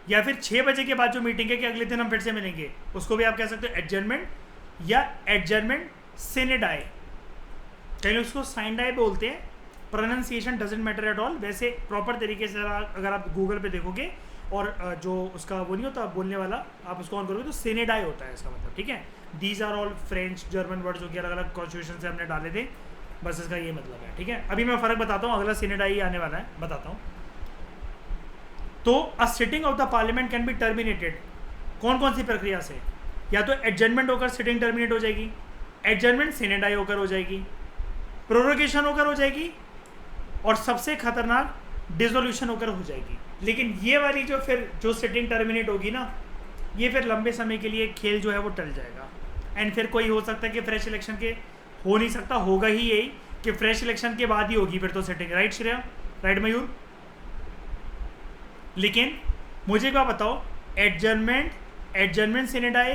या फिर 6 बजे के बाद जो मीटिंग है कि अगले दिन हम फिर से मिलेंगे, उसको भी आप कह सकते हो एडजर्नमेंट या एडजर्नमेंट सिने डाई। कई लोग उसको साइन डाई बोलते हैं, pronunciation doesn't matter at all. वैसे प्रॉपर तरीके से अगर आप गूगल पे देखोगे और जो उसका वो नहीं होता बोलने वाला, आप उसको ऑन करोगे तो सिनेडाई होता है इसका मतलब, ठीक है। These are all French German words जो कि अलग अलग कॉन्स्टिट्यूशन से हमने डाले थे, बस इसका ये मतलब है, ठीक है। अभी मैं फ़र्क बताता हूँ, अगला सिनेडाई आने वाला है, बताता हूँ। तो अ sitting of the parliament can be terminated कौन कौन सी प्रक्रिया से? या तो एडजर्नमेंट होकर सिटिंग टर्मिनेट हो जाएगी, एडजर्नमेंट सिनेडाई होकर हो जाएगी, प्रोरोगेशन होकर हो जाएगी, और सबसे खतरनाक डिसोल्यूशन होकर हो जाएगी। लेकिन ये वाली जो फिर जो सिटिंग टर्मिनेट होगी ना, ये फिर लंबे समय के लिए खेल जो है वो टल जाएगा। एंड फिर कोई हो सकता है कि फ्रेश इलेक्शन के हो नहीं सकता, होगा ही यही कि फ्रेश इलेक्शन के बाद ही होगी फिर तो सिटिंग। राइट श्रेया, राइट मयूर? लेकिन मुझे क्या बताओ, एडजर्नमेंट सिनेडाई,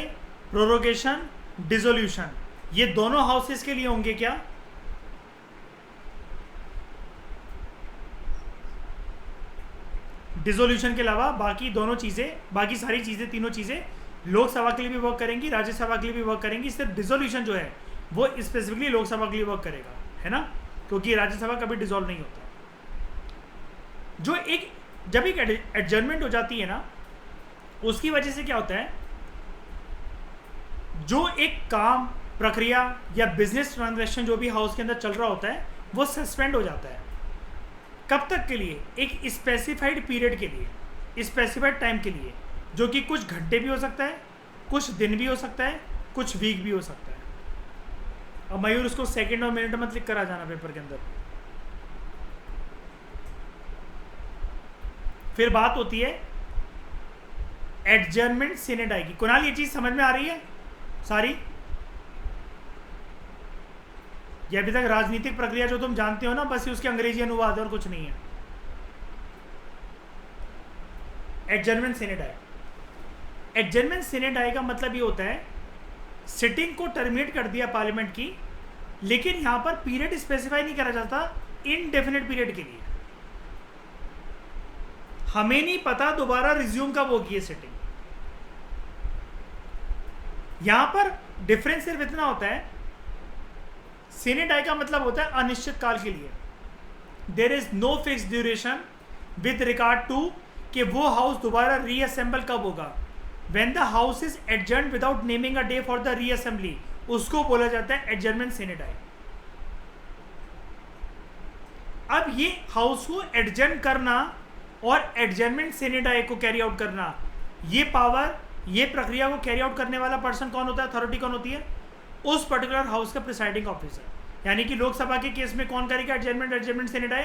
प्रोरोगेशन, डिसोल्यूशन, ये दोनों हाउसेस के लिए होंगे क्या? डिसोल्यूशन के अलावा बाकी दोनों चीज़ें, बाकी सारी चीज़ें, तीनों चीज़ें लोकसभा के लिए भी वर्क करेंगी, राज्यसभा के लिए भी वर्क करेंगी। सिर्फ डिसोल्यूशन जो है वो स्पेसिफिकली लोकसभा के लिए वर्क करेगा, है ना, क्योंकि राज्यसभा कभी डिसॉल्व नहीं होता। जब एक एडजर्नमेंट हो जाती है ना, उसकी वजह से क्या होता है, जो एक काम, प्रक्रिया या बिजनेस ट्रांजैक्शन जो भी हाउस के अंदर चल रहा होता है वो सस्पेंड हो जाता है। कब तक के लिए? एक स्पेसिफाइड पीरियड के लिए, स्पेसिफाइड टाइम के लिए, जो कि कुछ घंटे भी हो सकता है, कुछ दिन भी हो सकता है, कुछ वीक भी हो सकता है। अब मयूर उसको सेकंड और मिनट मत लिख कर आ जाना पेपर के अंदर। फिर बात होती है एडजर्नमेंट सीने डाई की। कुणाल ये चीज समझ में आ रही है सारी? ये अभी तक राजनीतिक प्रक्रिया जो तुम जानते हो ना, बस उसके अंग्रेजी अनुवाद है और कुछ नहीं है। एडजर्नमेंट सीने डाई, एडजर्नमेंट सीने डाई का मतलब ये होता है सिटिंग को टर्मिनेट कर दिया पार्लियामेंट की, लेकिन यहां पर पीरियड स्पेसिफाई नहीं करा जाता, इनडेफिनेट पीरियड के लिए। हमें नहीं पता दोबारा रिज्यूम कब होगी ये सिटिंग। यहां पर डिफरेंस सिर्फ इतना होता है, सीने डाई का मतलब होता है अनिश्चित काल के लिए। There is no fix duration with regard to कि वो हाउस दोबारा रीअसेंबल कब होगा। When the house is adjourned without naming a day for the reassembly, उसको बोला जाता है एडजर्नमेंट सीने डाई। अब ये हाउस को एडजर्न करना और एडजर्नमेंट सीने डाई को कैरी आउट करना, ये पावर, ये प्रक्रिया को कैरी आउट करने वाला पर्सन कौन होता है, अथॉरिटी कौन होती है? उस पर्टिकुलर हाउस का प्रिसाइडिंग ऑफिसर। यानी कि लोकसभा के केस में कौन करेगा एडजर्नमेंट सीने डाई,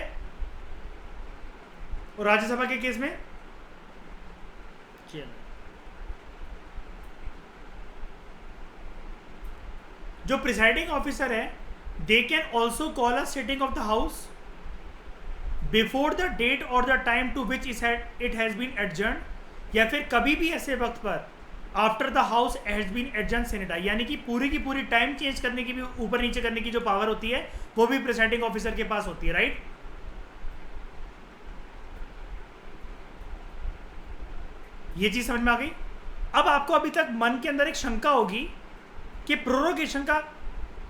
और राज्यसभा के केस में जो प्रिसाइडिंग ऑफिसर है, they can also call a sitting of the house before the date और the time to which it has been adjourn, या फिर कभी भी ऐसे वक्त पर after the house has been adjourn sine die. यानी कि पूरी की पूरी टाइम चेंज करने की भी, ऊपर नीचे करने की जो पावर होती है वो भी प्रिसाइडिंग ऑफिसर के पास होती है, राइट? ये चीज समझ में आ गई? अब आपको अभी तक मन के अंदर एक शंका होगी कि प्रोरोगेशन का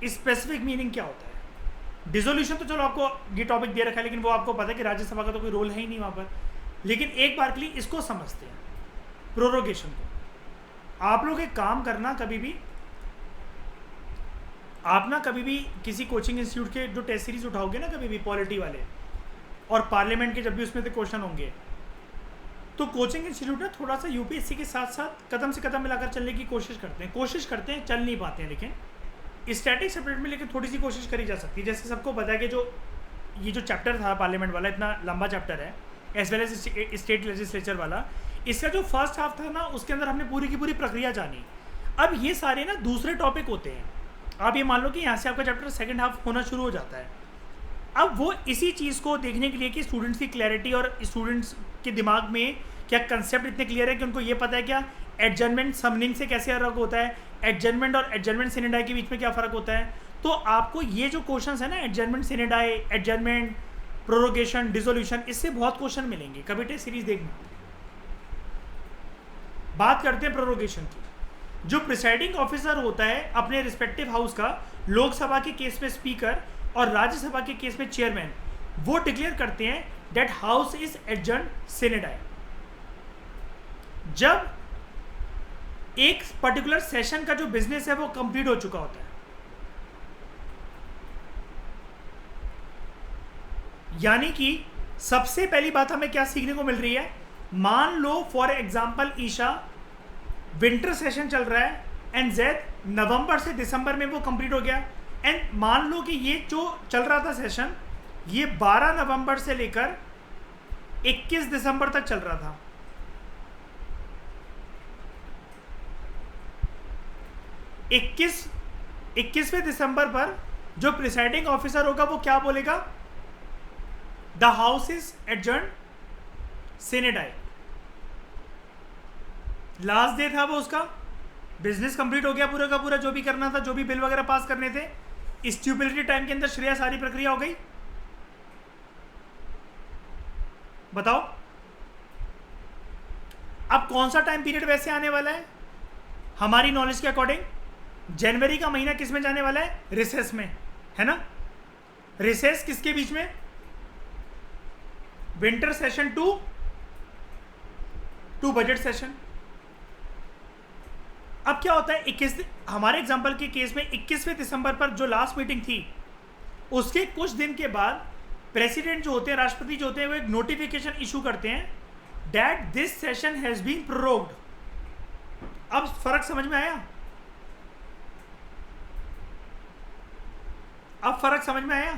स्पेसिफिक मीनिंग क्या होता है। डिसोल्यूशन तो चलो आपको ये टॉपिक दे रखा है, लेकिन वो आपको पता है कि राज्यसभा का तो कोई रोल है ही नहीं वहां पर। लेकिन एक बार के लिए इसको समझते हैं, प्रोरोगेशन को। आप लोग एक काम करना, कभी भी आप ना कभी भी किसी कोचिंग इंस्टीट्यूट के जो टेस्ट सीरीज उठाओगे ना, कभी भी पॉलिटी वाले और पार्लियामेंट के जब भी उसमें से क्वेश्चन होंगे, तो कोचिंग इंस्टीट्यूट ना थोड़ा सा यूपीएससी के साथ साथ कदम से कदम मिलाकर चलने की कोशिश करते हैं, चल नहीं पाते हैं। लेकिन स्टैटिक सेपरेट में लेकिन थोड़ी सी कोशिश करी जा सकती है। जैसे सबको पता है कि ये जो चैप्टर था पार्लियामेंट वाला, इतना लंबा चैप्टर है, as well as state legislature वाला, इसका जो फर्स्ट हाफ था ना, उसके अंदर हमने पूरी की पूरी प्रक्रिया जानी। अब ये सारे ना दूसरे टॉपिक होते हैं। आप ये मान लो कि यहाँ से आपका चैप्टर सेकंड हाफ होना शुरू हो जाता है। अब वो इसी चीज़ को देखने के लिए कि स्टूडेंट्स की क्लैरिटी और स्टूडेंट्स के दिमाग में क्या कंसेप्ट इतने क्लियर है कि उनको ये पता है क्या एडजर्नमेंट समनिंग से कैसे अलग होता है, एडजर्नमेंट और एडजर्नमेंट सीने डाई के बीच में क्या फ़र्क होता है। तो आपको ये जो क्वेश्चंस है ना, एडजर्नमेंट सीने डाई, एडजर्नमेंट, प्रोरोगेशन, डिसोल्यूशन, इससे बहुत क्वेश्चन मिलेंगे। कभी टेस्ट सीरीज देखना। बात करते हैं प्रोरोगेशन की। जो प्रिसाइडिंग ऑफिसर होता है अपने रिस्पेक्टिव हाउस का, लोकसभा के केस में स्पीकर और राज्यसभा के केस में चेयरमैन, वो डिक्लेयर करते हैं that house is adjourn sine die. जब एक पर्टिकुलर सेशन का जो बिजनेस है वो कंप्लीट हो चुका होता है। यानी कि सबसे पहली बात हमें क्या सीखने को मिल रही है, मान लो for example Isha, winter session चल रहा है एंड जेड नवंबर से दिसंबर में वो कंप्लीट हो गया। एंड मान लो कि ये जो चल रहा था सेशन, ये 12 नवंबर से लेकर 21 दिसंबर तक चल रहा था। 21वें दिसंबर पर जो प्रिसाइडिंग ऑफिसर होगा वो क्या बोलेगा, the house is adjourn sine die. Last day था वो, उसका बिजनेस कंप्लीट हो गया पूरा का पूरा, जो भी करना था, जो भी बिल वगैरह पास करने थे, स्ट्यूपिलिटी टाइम के अंदर श्रेया सारी प्रक्रिया हो गई। बताओ अब कौन सा टाइम पीरियड वैसे आने वाला है हमारी नॉलेज के अकॉर्डिंग? जनवरी का महीना किस में जाने वाला है? रिसेस में, है ना? रिसेस किसके बीच में? Winter session to budget session. अब क्या होता है, 21 हमारे एग्जांपल के केस में 21वें दिसंबर पर जो लास्ट मीटिंग थी, उसके कुछ दिन के बाद प्रेसिडेंट जो होते हैं, राष्ट्रपति जो होते हैं, वो एक नोटिफिकेशन इशू करते हैं that this session has been prorogued. अब फर्क समझ में आया? अब फर्क समझ में आया?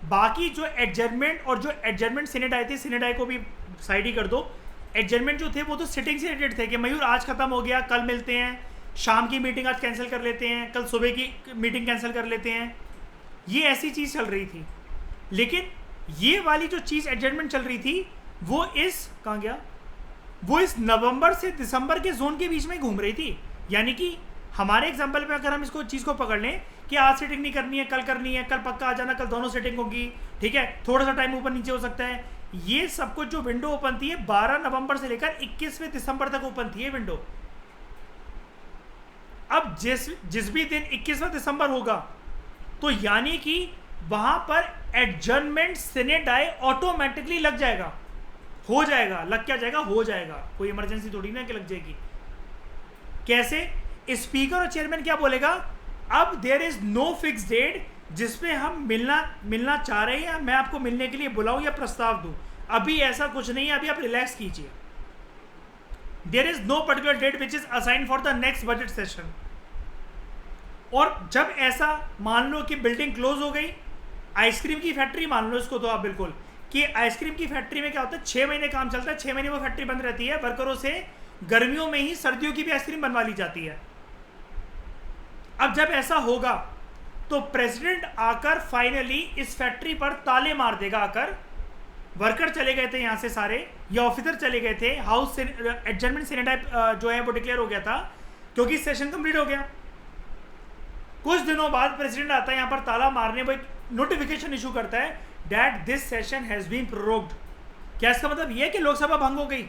बाकी जो एडजर्नमेंट और जो एडजर्नमेंट सीनेट आए थे, सीनेट आए को भी साइड ही कर दो। एडजर्नमेंट जो थे वो तो सिटिंग से रिलेटेड थे कि मयूर आज खत्म हो गया, कल मिलते हैं, शाम की मीटिंग आज कैंसिल कर लेते हैं, कल सुबह की मीटिंग कैंसिल कर लेते हैं। ये ऐसी चीज़ चल रही थी। लेकिन ये वाली जो चीज़ एडजर्नमेंट चल रही थी वो कहाँ गया, वो इस नवंबर से दिसंबर के जोन के बीच में घूम रही थी। यानी कि हमारे एग्जाम्पल में अगर हम इसको चीज़ को पकड़ लें कि आज सेटिंग नहीं करनी है, कल करनी है, कल पक्का आ जाना, कल दोनों सेटिंग होगी, ठीक है, थोड़ा सा टाइम ऊपर नीचे हो सकता है। ये सब कुछ जो विंडो ओपन थी 12 नवंबर से लेकर 21वें दिसंबर तक ओपन थी ये विंडो। अब जिस भी दिन 21वां दिसंबर होगा तो यानी कि वहां पर एडजर्नमेंट सीनेट आए ऑटोमेटिकली लग जाएगा, हो जाएगा। लग क्या जाएगा? हो जाएगा। कोई इमरजेंसी थोड़ी ना कि लग जाएगी। कैसे? स्पीकर और चेयरमैन क्या बोलेगा, अब there is no fix date जिसपे हम मिलना चाह रहे हैं, मैं आपको मिलने के लिए बुलाऊं या प्रस्ताव दूं। अभी ऐसा कुछ नहीं है, अभी आप रिलैक्स कीजिए। There is no particular date which is assign for the next budget session. और जब ऐसा मान लो कि बिल्डिंग क्लोज हो गई, आइसक्रीम की फैक्ट्री मान लो इसको, तो आप बिल्कुल कि आइसक्रीम की फैक्ट्री में क्या होता है, 6 महीने काम चलता है, 6 महीने वो फैक्ट्री बंद रहती है, वर्करों से गर्मियों में ही सर्दियों की भी आइसक्रीम बनवा ली जाती है। अब जब ऐसा होगा तो प्रेसिडेंट आकर फाइनली इस फैक्ट्री पर ताले मार देगा। आकर वर्कर चले गए थे यहाँ से सारे, या ऑफिसर चले गए थे, हाउस एडजर्नमेंट सीनेट जो है वो डिक्लेयर हो गया था क्योंकि सेशन कंप्लीट हो गया। कुछ दिनों बाद प्रेसिडेंट आता है यहाँ पर ताला मारने, वो एक नोटिफिकेशन इशू करता है that this session has been prorogued. क्या इसका मतलब यह है कि लोकसभा भंग हो गई,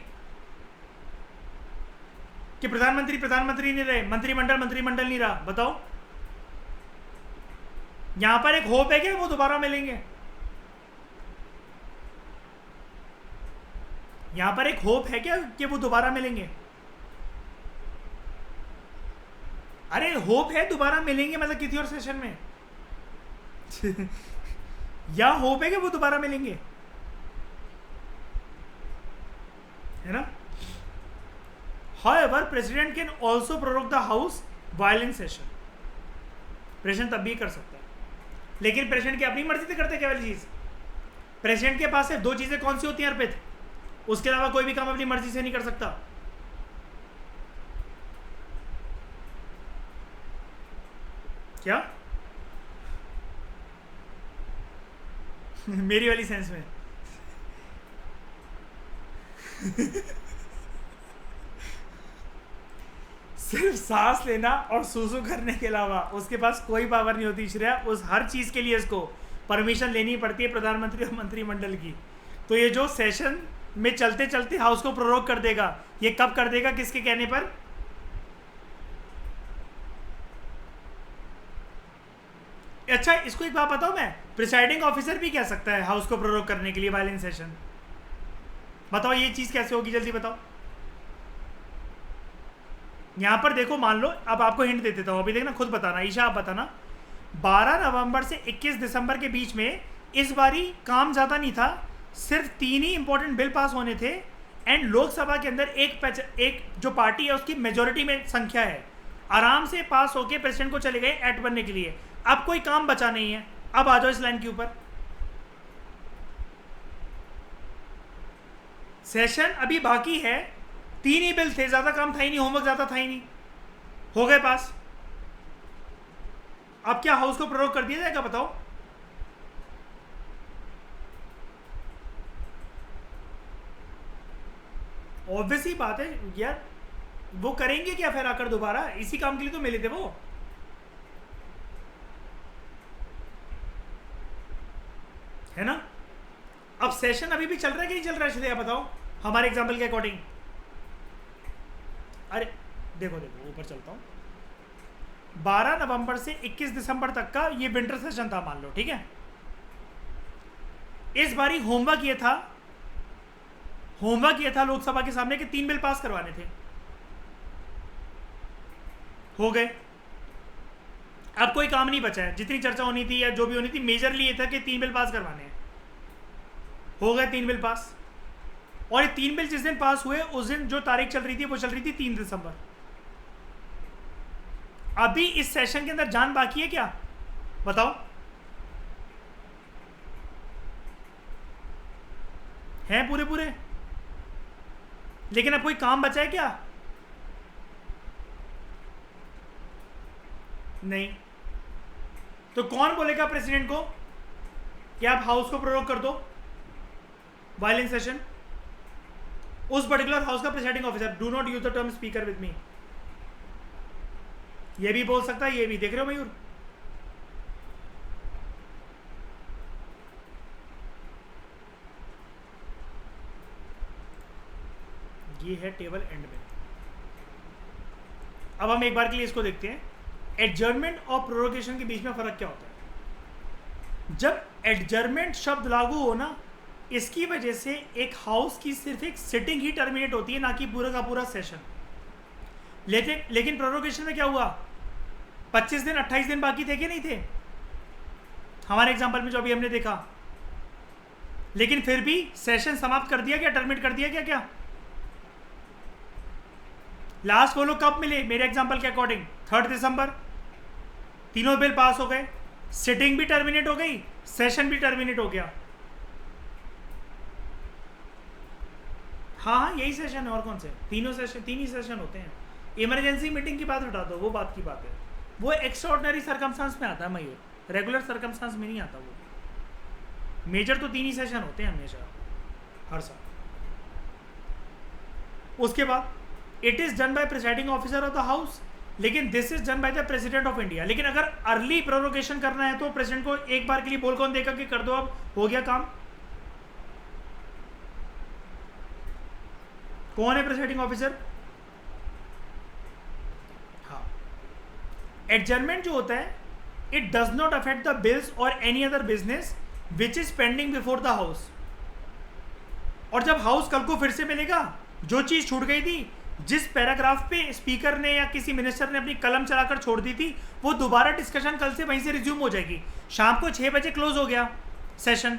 कि प्रधानमंत्री नहीं रहे, मंत्रिमंडल नहीं रहा? बताओ, यहां पर एक होप है कि वो दोबारा मिलेंगे? यहां पर एक होप है क्या कि वो दोबारा मिलेंगे? अरे होप है दोबारा मिलेंगे मतलब किसी और सेशन में या होप है कि वो दोबारा मिलेंगे, है ना? However, President can also prorogue the House while in session. President तब भी कर सकता है, लेकिन प्रेसिडेंट की अपनी मर्जी से करते क्या वाली चीज? प्रेसिडेंट के पास है दो चीजें कौन सी होती हैं अर्पित? उसके अलावा कोई भी काम अपनी मर्जी से नहीं कर सकता। क्या? मेरी वाली सेंस में सिर्फ सांस लेना और सूसू करने के अलावा उसके पास कोई पावर नहीं होती श्रेया। उस हर चीज़ के लिए इसको परमिशन लेनी पड़ती है प्रधानमंत्री और मंत्रिमंडल की। तो ये जो सेशन में चलते चलते हाउस को प्रोरोग कर देगा, ये कब कर देगा, किसके कहने पर? अच्छा, इसको एक बात बताऊं मैं, प्रिसाइडिंग ऑफिसर भी कह सकता है हाउस को प्रोरोग करने के लिए वाइल इन सेशन। बताओ ये चीज़ कैसे होगी, जल्दी बताओ। यहां पर देखो, मान लो, अब आपको हिंट दे देता हूं, अभी देखना, खुद बताना, ईशा आप बताना। 12 नवंबर से 21 दिसंबर के बीच में इस बारी काम ज़्यादा नहीं था, सिर्फ 3 ही इंपॉर्टेंट बिल पास होने थे। एंड लोकसभा के अंदर एक जो पार्टी है उसकी मेजोरिटी में संख्या है, आराम से पास होके प्रेसिडेंट को चले गए एक्ट बनने के लिए। अब कोई काम बचा नहीं है। अब आ जाओ इस लाइन के ऊपर। सेशन अभी बाकी है, 3 ही बिल थे, ज़्यादा काम था ही नहीं, होमवर्क ज़्यादा था ही नहीं, हो गए पास। अब क्या हाउस को प्रोरोग कर दिया जाएगा? बताओ। ऑब्वियस ही बात है यार, वो करेंगे क्या फिर आकर दोबारा? इसी काम के लिए तो मिले थे वो, है ना? अब सेशन अभी भी चल रहा है कि नहीं चल रहा है, श्रेया बताओ हमारे एग्जाम्पल के अकॉर्डिंग। अरे देखो देखो ऊपर चलता हूँ। 12 नवंबर से 21 दिसंबर तक का ये विंटर सेशन था मान लो, ठीक है। इस बारी होमवर्क ये था लोकसभा के सामने कि 3 बिल पास करवाने थे, हो गए। अब कोई काम नहीं बचा है, जितनी चर्चा होनी थी या जो भी होनी थी मेजरली ये था कि 3 बिल पास करवाने हैं, हो गए 3 बिल पास। और ये 3 बिल जिस दिन पास हुए उस दिन जो तारीख चल रही थी वो चल रही थी 3 दिसंबर। अभी इस सेशन के अंदर जान बाकी है क्या, बताओ? हैं पूरे पूरे, लेकिन अब कोई काम बचा है क्या? नहीं। तो कौन बोलेगा प्रेसिडेंट को कि आप हाउस को प्रोरोग कर दो वाइल इन सेशन? उस पर्टिकुलर हाउस का presiding officer. Do not use the term speaker with me. ये भी बोल सकता है, ये भी। देख रहे हो मयूर? ये है टेबल एंड में। अब हम एक बार के लिए इसको देखते हैं, एडजर्नमेंट और प्रोरोगेशन के बीच में फर्क क्या होता है। जब एडजर्नमेंट शब्द लागू हो ना, इसकी वजह से एक हाउस की सिर्फ एक सिटिंग ही टर्मिनेट होती है, ना कि पूरा का पूरा सेशन। लेकिन प्रोरोगेशन में क्या हुआ, 25 दिन 28 दिन बाकी थे कि नहीं थे हमारे एग्जांपल में जो अभी हमने देखा, लेकिन फिर भी सेशन समाप्त कर दिया क्या, टर्मिनेट कर दिया क्या? क्या लास्ट वो लोग कब मिले मेरे एग्जांपल के अकॉर्डिंग? 3 दिसंबर। तीनों बिल पास हो गए, सिटिंग भी टर्मिनेट हो गई, सेशन भी टर्मिनेट हो गया। हाँ यही सेशन है, और कौन से? तीन ही सेशन होते हैं। इमरजेंसी मीटिंग की बात हटा दो, वो बात की बात है, वो एक्स्ट्राऑर्डिनरी सर्कमस्टांस में आता है मयूर, रेगुलर सर्कमस्टांस में नहीं आता वो। मेजर तो 3 ही सेशन होते हैं हमेशा, हर साल। उसके बाद it is done by presiding officer of the house, लेकिन this is done by the president of India. लेकिन अगर अर्ली प्रोरोगेशन करना है तो प्रेसिडेंट को एक बार के लिए बोल कौन देगा कि कर दो, अब हो गया काम? कौन है प्रेसाइडिंग ऑफिसर? हाँ। एडजर्नमेंट जो होता है, it does not affect the bills or any other business which is pending before the house. और जब हाउस कल को फिर से मिलेगा, जो चीज छूट गई थी, जिस पैराग्राफ पे स्पीकर ने या किसी मिनिस्टर ने अपनी कलम चलाकर छोड़ दी थी, वो दोबारा डिस्कशन कल से वहीं से रिज्यूम हो जाएगी। शाम को 6 बजे क्लोज हो गया सेशन,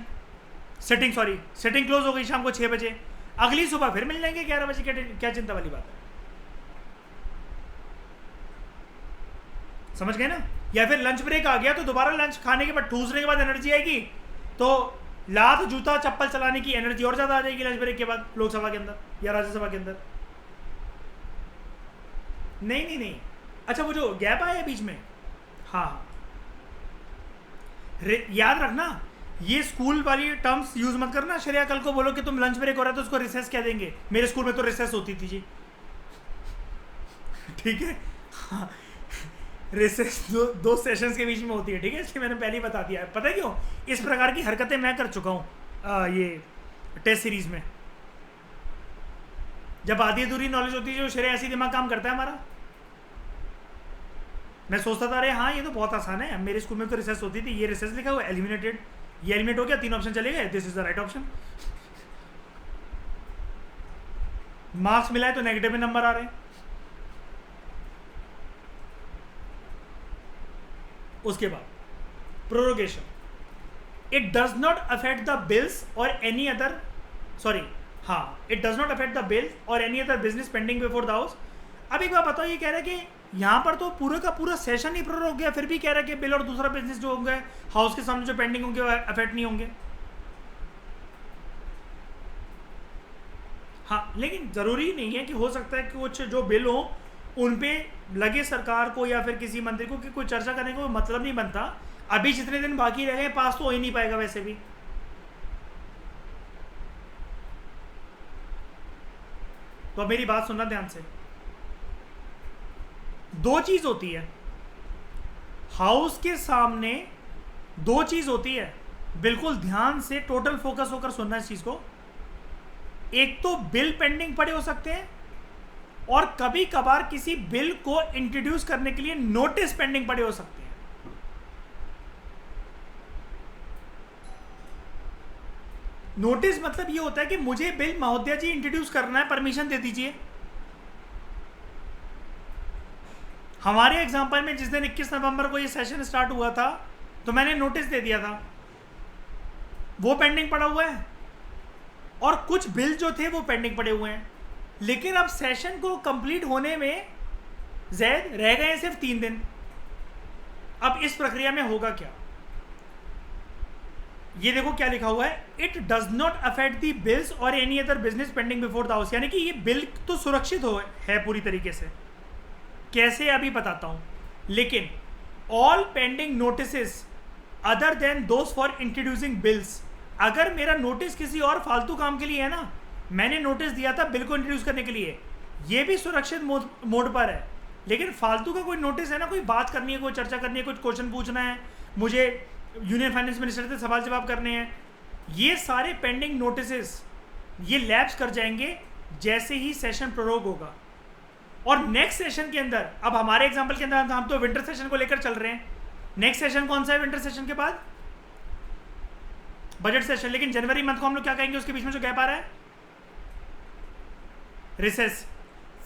सिटिंग क्लोज हो गई शाम को 6 बजे, अगली सुबह फिर मिल जाएंगे 11 बजे। क्या चिंता वाली बात है? समझ गए ना? या फिर लंच ब्रेक आ गया तो दोबारा लंच खाने के बाद, ठूसने के बाद एनर्जी आएगी, तो लात जूता चप्पल चलाने की एनर्जी और ज्यादा आ जाएगी लंच ब्रेक के बाद, लोकसभा के अंदर या राज्यसभा के अंदर। नहीं। अच्छा, वो जो गैप आया बीच में, हाँ याद रखना, ये स्कूल वाली टर्म्स यूज मत करना। श्रेया कल को बोलो कि तुम लंच ब्रेक हो रहा है तो उसको रिसेस क्या देंगे? मेरे स्कूल में तो रिसेस होती थी जी। ठीक है, हाँ, रिसेस दो सेशंस के बीच में होती है, ठीक है, इसलिए मैंने पहले ही बता दिया है। पता है क्यों? इस प्रकार की हरकतें मैं कर चुका हूँ ये टेस्ट सीरीज में। जब आधी अधूरी नॉलेज होती है, जो श्रेया ऐसी दिमाग काम करता है हमारा। मैं सोचता था अरे हाँ ये तो बहुत आसान है, मेरे स्कूल में तो रिसेस होती थी, ये रिसेस लिखा हुआ, एलिमिनेटेड, ये एलिमिनेट हो गया, 3 ऑप्शन चले गए, this is the right option. Marks मिला है तो नेगेटिव में नंबर आ रहे हैं। उसके बाद prorogation, it does not affect the bills or any other, it does not affect the bills or any other business pending before the house. अब एक बात बताओ, ये कह रहा है कि यहाँ पर तो पूरे का पूरा सेशन ही प्रोरोग हो गया, फिर भी कह रहा है कि बिल और दूसरा बिजनेस जो होंगे हाउस के सामने जो पेंडिंग होंगे वो अफेक्ट नहीं होंगे। हाँ, लेकिन जरूरी नहीं है कि, हो सकता है कि कुछ जो बिल हो उन पे लगे सरकार को या फिर किसी मंत्री को कि कोई चर्चा करने को मतलब नहीं बनता। अभी जितने दिन बाकी रह गए पास तो हो ही नहीं पाएगा वैसे भी। तो अब मेरी बात सुनना ध्यान से। 2 चीज होती है हाउस के सामने, 2 चीज होती है, बिल्कुल ध्यान से टोटल फोकस होकर सुनना इस चीज को। एक तो बिल पेंडिंग पड़े हो सकते हैं और कभी कभार किसी बिल को इंट्रोड्यूस करने के लिए नोटिस पेंडिंग पड़े हो सकते हैं। नोटिस मतलब ये होता है कि मुझे बिल महोदया जी इंट्रोड्यूस करना है, परमिशन दे दीजिए। हमारे एग्जांपल में जिस दिन 21 नवंबर को ये सेशन स्टार्ट हुआ था तो मैंने नोटिस दे दिया था, वो पेंडिंग पड़ा हुआ है, और कुछ बिल जो थे वो पेंडिंग पड़े हुए हैं। लेकिन अब सेशन को कंप्लीट होने में जैद रह गए सिर्फ 3 दिन। अब इस प्रक्रिया में होगा क्या, ये देखो क्या लिखा हुआ है, it does not affect the bills or any other business pending before the house. यानी कि ये बिल तो सुरक्षित है पूरी तरीके से। कैसे अभी बताता हूं, लेकिन all pending notice other than those for introducing bills, अगर मेरा नोटिस किसी और फालतू काम के लिए है ना, मैंने नोटिस दिया था बिल को इंट्रोड्यूस करने के लिए, ये भी सुरक्षित मोड पर है। लेकिन फालतू का कोई नोटिस है ना, कोई बात करनी है, कोई चर्चा करनी है, कुछ क्वेश्चन पूछना है, मुझे यूनियन फाइनेंस मिनिस्टर से सवाल जवाब करने हैं, ये सारे पेंडिंग नोटिस ये लैप्स कर जाएंगे जैसे ही सेशन प्रोरोग होगा। और नेक्स्ट सेशन के अंदर, अब हमारे एग्जांपल के अंदर हम तो विंटर सेशन को लेकर चल रहे हैं, नेक्स्ट सेशन कौन सा है विंटर सेशन के बाद? Budget session. लेकिन जनवरी मंथ को हम लोग क्या कहेंगे, उसके बीच में जो गैप आ रहा है, रिसेस।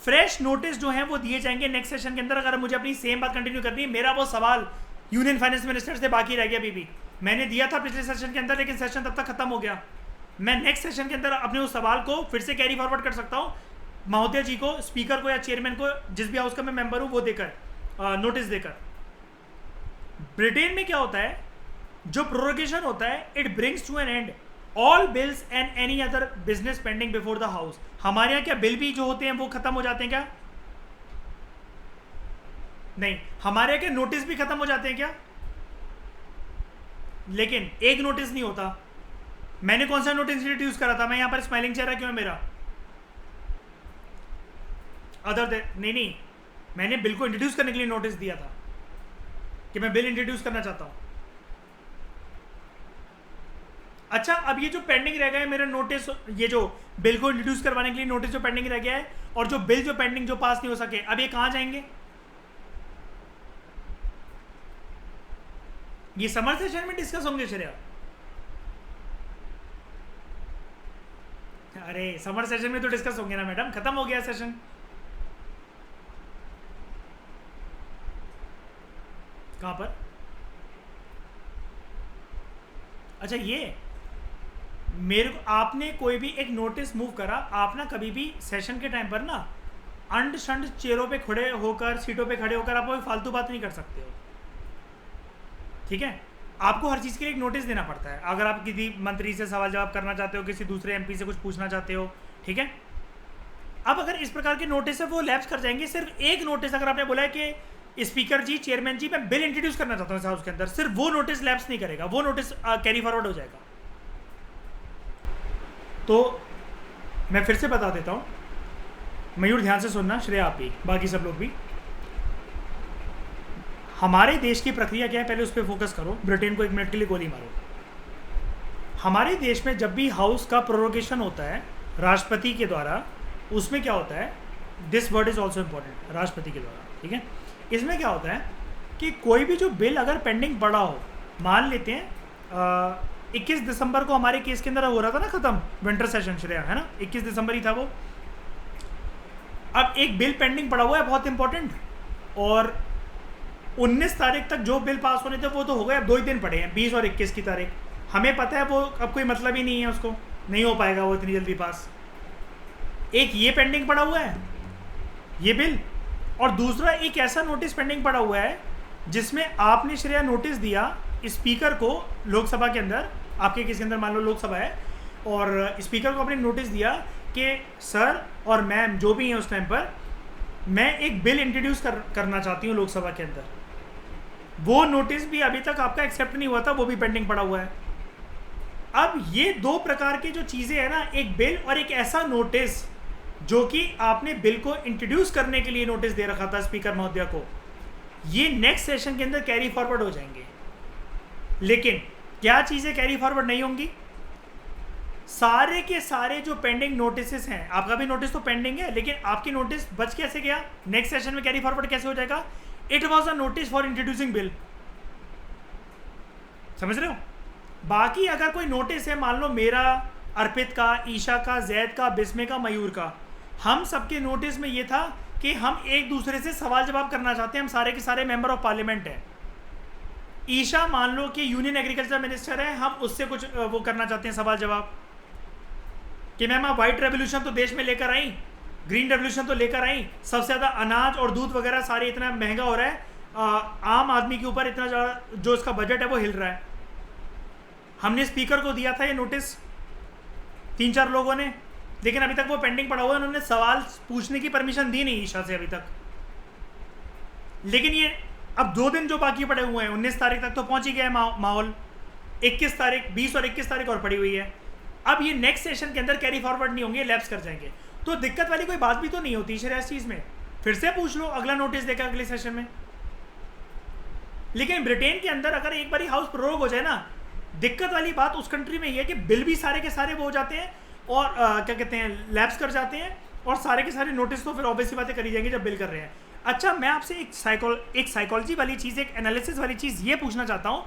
फ्रेश नोटिस जो है वो दिए जाएंगे नेक्स्ट सेशन के अंदर। अगर मुझे अपनी सेम बात कंटिन्यू करनी है, मेरा वो सवाल यूनियन फाइनेंस मिनिस्टर से बाकी रह गया अभी भी, मैंने दिया था पिछले सेशन के अंदर, लेकिन सेशन तब तक खत्म हो गया, मैं नेक्स्ट सेशन के अंदर अपने उस सवाल को फिर से कैरी फॉरवर्ड कर सकता हूँ महोदया जी को, स्पीकर को या चेयरमैन को, जिस भी हाउस का मैं मेंबर हूँ, वो देकर, नोटिस देकर। ब्रिटेन में क्या होता है, जो प्रोरोगेशन होता है, it brings to an end all bills and any other business pending before the house. हमारे यहाँ क्या बिल भी जो होते हैं वो खत्म हो जाते हैं क्या? नहीं। हमारे यहाँ क्या नोटिस भी खत्म हो जाते हैं क्या? लेकिन एक नोटिस नहीं होता। मैंने कौन सा नोटिस इंट्रोड्यूस करा था? मैं यहाँ पर स्माइलिंग चेहरा क्यों है मेरा? अदर नहीं, मैंने बिल को इंट्रोड्यूस करने के लिए नोटिस दिया था कि मैं बिल इंट्रोड्यूस करना चाहता हूं। अच्छा, अब ये जो पेंडिंग रह गया है मेरा नोटिस, ये जो बिल को इंट्रोड्यूस करवाने के लिए नोटिस जो पेंडिंग रह गया है, और जो बिल जो पेंडिंग जो पास नहीं हो सके, अब ये कहां जाएंगे? ये समर सेशन में डिस्कस होंगे श्रेया। अरे समर सेशन में तो डिस्कस होंगे ना मैडम, खत्म हो गया सेशन। कहां पर? अच्छा, ये मेरे को आपने कोई भी एक नोटिस मूव करा, आप ना कभी भी सेशन के टाइम पर ना अंड शंड चेयरों पे खड़े होकर, सीटों पे खड़े होकर आप कोई फालतू बात नहीं कर सकते हो, ठीक है? आपको हर चीज़ के लिए एक नोटिस देना पड़ता है। अगर आप किसी मंत्री से सवाल जवाब करना चाहते हो, किसी दूसरे एमपी से कुछ पूछना चाहते हो, ठीक है? अब अगर इस प्रकार के नोटिस है वो लैप्स कर जाएंगे। सिर्फ एक नोटिस, अगर आपने बोला है कि स्पीकर जी, चेयरमैन जी, मैं बिल इंट्रोड्यूस करना चाहता हूँ इस हाउस के अंदर, सिर्फ वो नोटिस लैप्स नहीं करेगा, वो नोटिस कैरी फॉरवर्ड हो जाएगा। तो मैं फिर से बता देता हूँ, मयूर ध्यान से सुनना, श्रेया आप भी, बाकी सब लोग भी। हमारे देश की प्रक्रिया क्या है, पहले उस पर फोकस करो। ब्रिटेन को 1 मिनट के लिए गोली मारो। हमारे देश में जब भी हाउस का प्रोरोगेशन होता है राष्ट्रपति के द्वारा, उसमें क्या होता है, this word is also important, राष्ट्रपति के द्वारा, ठीक है? इसमें क्या होता है कि कोई भी जो बिल अगर पेंडिंग पड़ा हो, मान लेते हैं 21 दिसंबर को हमारे केस के अंदर हो रहा था ना खत्म विंटर सेशन, श्रेया, है ना? 21 दिसंबर ही था वो। अब एक बिल पेंडिंग पड़ा हुआ है बहुत इंपॉर्टेंट, और 19 तारीख तक जो बिल पास होने थे वो तो हो गए, अब 2 ही दिन पड़े हैं, 20 और 21 की तारीख। हमें पता है वो अब कोई मतलब ही नहीं है, उसको नहीं हो पाएगा वो इतनी जल्दी पास। एक ये पेंडिंग पड़ा हुआ है ये बिल, और दूसरा एक ऐसा नोटिस पेंडिंग पड़ा हुआ है जिसमें आपने श्रेया नोटिस दिया स्पीकर को लोकसभा के अंदर, आपके केस के अंदर मान लो लोकसभा है, और स्पीकर को आपने नोटिस दिया कि सर और मैम जो भी हैं उस टाइम पर, मैं एक बिल इंट्रोड्यूस करना चाहती हूँ लोकसभा के अंदर। वो नोटिस भी अभी तक आपका एक्सेप्ट नहीं हुआ था, वो भी पेंडिंग पड़ा हुआ है। अब ये 2 प्रकार की जो चीज़ें हैं ना, एक बिल और एक ऐसा नोटिस जो कि आपने बिल को इंट्रोड्यूस करने के लिए नोटिस दे रखा था स्पीकर महोदया को, ये नेक्स्ट सेशन के अंदर कैरी फॉरवर्ड हो जाएंगे। लेकिन क्या चीज़ें कैरी फॉरवर्ड नहीं होंगी? सारे के सारे जो पेंडिंग नोटिस हैं, आपका भी नोटिस तो पेंडिंग है, लेकिन आपकी नोटिस बच कैसे गया, नेक्स्ट सेशन में कैरी फॉरवर्ड कैसे हो जाएगा? It was a notice for introducing bill. समझ रहे हो? बाकी अगर कोई नोटिस है, मान लो मेरा, अर्पित का, ईशा का, जैद का, बिस्मे का, मयूर का, हम सबके नोटिस में ये था कि हम एक दूसरे से सवाल जवाब करना चाहते हैं, हम सारे के सारे मेंबर ऑफ पार्लियामेंट हैं। ईशा मान लो कि यूनियन एग्रीकल्चर मिनिस्टर है, हम उससे कुछ वो करना चाहते हैं सवाल जवाब कि मैम आप व्हाइट रेवोल्यूशन तो देश में लेकर आई, ग्रीन रेवोल्यूशन तो लेकर आई, सबसे ज़्यादा अनाज और दूध वगैरह सारे इतना महंगा हो रहा है, आम आदमी के ऊपर इतना ज़्यादा जो इसका बजट है वो हिल रहा है। हमने स्पीकर को दिया था ये नोटिस 3-4 लोगों ने, लेकिन अभी तक वो पेंडिंग पड़ा हुआ है, उन्होंने सवाल पूछने की परमिशन दी नहीं ईशा से अभी तक। लेकिन ये अब 2 दिन जो बाकी पड़े हुए हैं, 19 तारीख तक तो पहुंच ही गया है माहौल, 21 तारीख, 20 और 21 तारीख और पड़ी हुई है। अब ये नेक्स्ट सेशन के अंदर कैरी फॉरवर्ड नहीं होंगे, लैप्स कर जाएंगे, तो दिक्कत वाली कोई बात भी तो नहीं होती श्रेया इस चीज़ में। फिर से पूछ लो, अगला नोटिस देकर अगले सेशन में। लेकिन ब्रिटेन के अंदर अगर एक बारी हाउस प्रोरोग हो जाए ना, दिक्कत वाली बात उस कंट्री में ये है कि बिल भी सारे के सारे वो हो जाते हैं और क्या कहते हैं, लैप्स कर जाते हैं, और सारे के सारे नोटिस तो फिर ऑब्वियसली बातें करी जाएंगी जब बिल कर रहे हैं। अच्छा, मैं आपसे एक साइकोलॉजी वाली चीज़, एक एनालिसिस वाली चीज़ ये पूछना चाहता हूँ,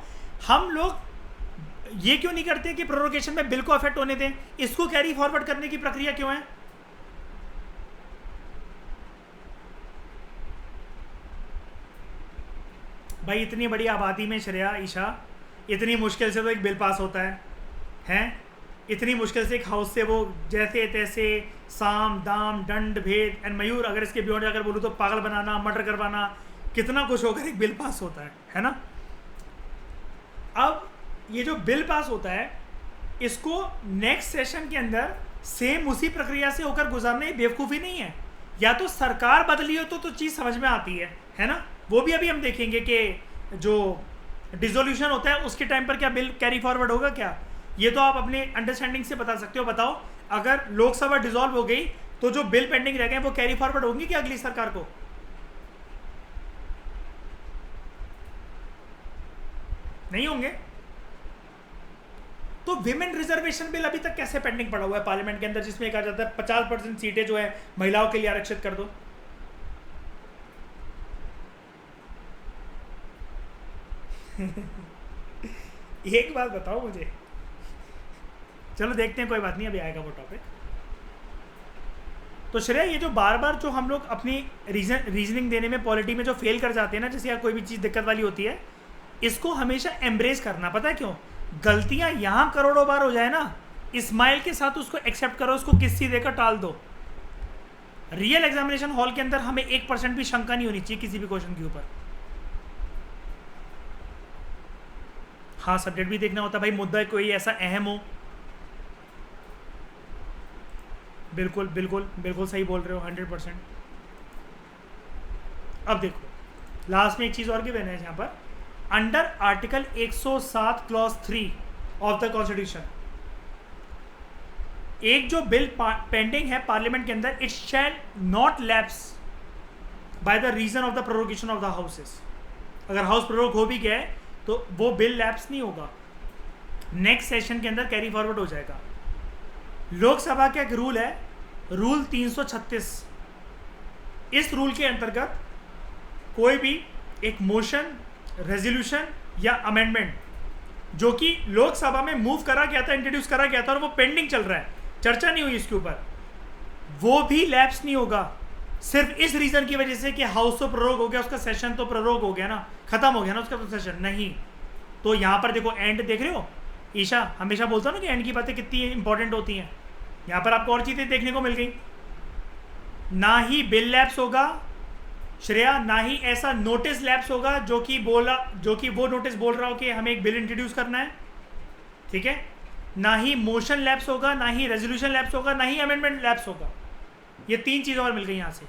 हम लोग ये क्यों नहीं करते कि प्रोरोगेशन में बिल को अफेक्ट होने दें, इसको कैरी फॉरवर्ड करने की प्रक्रिया क्यों है? भाई इतनी बड़ी आबादी में श्रेया, ईशा, इतनी मुश्किल से तो एक बिल पास होता है, हैं? इतनी मुश्किल से एक हाउस से वो जैसे तैसे साम दाम दंड भेद एंड मयूर, अगर इसके बियॉन्ड जाकर बोलूँ तो पागल बनाना, मर्डर करवाना, कितना कुछ होकर एक बिल पास होता है ना? अब ये जो बिल पास होता है, इसको नेक्स्ट सेशन के अंदर सेम उसी प्रक्रिया से होकर गुजारना ये बेवकूफ़ी नहीं है। या तो सरकार बदली हो तो चीज़ समझ में आती है ना? वो भी अभी हम देखेंगे कि जो डिसोल्यूशन होता है उसके टाइम पर क्या बिल कैरी फॉरवर्ड होगा क्या, ये तो आप अपने अंडरस्टैंडिंग से बता सकते हो। बताओ, अगर लोकसभा डिसॉल्व हो गई तो जो बिल पेंडिंग रह गए वो कैरी फॉरवर्ड होंगे क्या अगली सरकार को? नहीं होंगे। तो विमेन रिजर्वेशन बिल अभी तक कैसे पेंडिंग पड़ा हुआ है पार्लियामेंट के अंदर, जिसमें कहा जाता है 50% सीटें जो है महिलाओं के लिए आरक्षित कर दो। एक बात बताओ मुझे, चलो देखते हैं, कोई बात नहीं, अभी आएगा वो टॉपिक। तो श्रेया, ये जो बार बार जो हम लोग अपनी रीजनिंग देने में, पॉलिटी में जो फेल कर जाते हैं ना, जैसे यार कोई भी चीज़ दिक्कत वाली होती है, इसको हमेशा एम्ब्रेस करना। पता है क्यों? गलतियां यहाँ करोड़ों बार हो जाए ना, इस्माइल के साथ उसको एक्सेप्ट करो, उसको किस्सी देकर टाल दो। रियल एग्जामिनेशन हॉल के अंदर हमें 1% भी शंका नहीं होनी चाहिए किसी भी क्वेश्चन के ऊपर। हाँ, सब्जेक्ट भी देखना होता है भाई, मुद्दा कोई ऐसा अहम हो। बिल्कुल बिल्कुल बिल्कुल सही बोल रहे हो, 100%। अब देखो, लास्ट में एक चीज़ और गिवन है यहाँ पर, under article 107 clause 3 of the constitution, एक जो बिल पेंडिंग है पार्लियामेंट के अंदर, it shall not lapse by the reason of the prorogation of the houses. अगर हाउस प्रोरोग हो भी गया है तो वो बिल लैप्स नहीं होगा, नेक्स्ट सेशन के अंदर कैरी फॉरवर्ड हो जाएगा। लोकसभा का एक रूल है, रूल 336। इस रूल के अंतर्गत कोई भी एक मोशन, रेजोल्यूशन या अमेंडमेंट जो कि लोकसभा में मूव करा गया था, इंट्रोड्यूस करा गया था और वो पेंडिंग चल रहा है, चर्चा नहीं हुई इसके ऊपर, वो भी लैप्स नहीं होगा। सिर्फ इस रीजन की वजह से कि हाउस तो प्रोरोग हो गया, उसका सेशन तो प्रोरोग हो गया ना, खत्म हो गया ना उसका तो सेशन, नहीं। तो यहाँ पर देखो, एंड देख रहे हो, ईशा हमेशा बोलता ना कि एंड की बातें कितनी इंपॉर्टेंट होती हैं। यहाँ पर आपको और चीज़ें देखने को मिल गई, ना ही बिल लैप्स होगा श्रेया, ना ही ऐसा नोटिस लैप्स होगा जो कि वो नोटिस बोल रहा हो कि हमें एक बिल इंट्रोड्यूस करना है, ठीक है, ना ही मोशन लैप्स होगा, ना ही रेजोल्यूशन लैप्स होगा, ना ही अमेंडमेंट लैप्स होगा। ये 3 चीज़ें और मिल गई यहाँ से।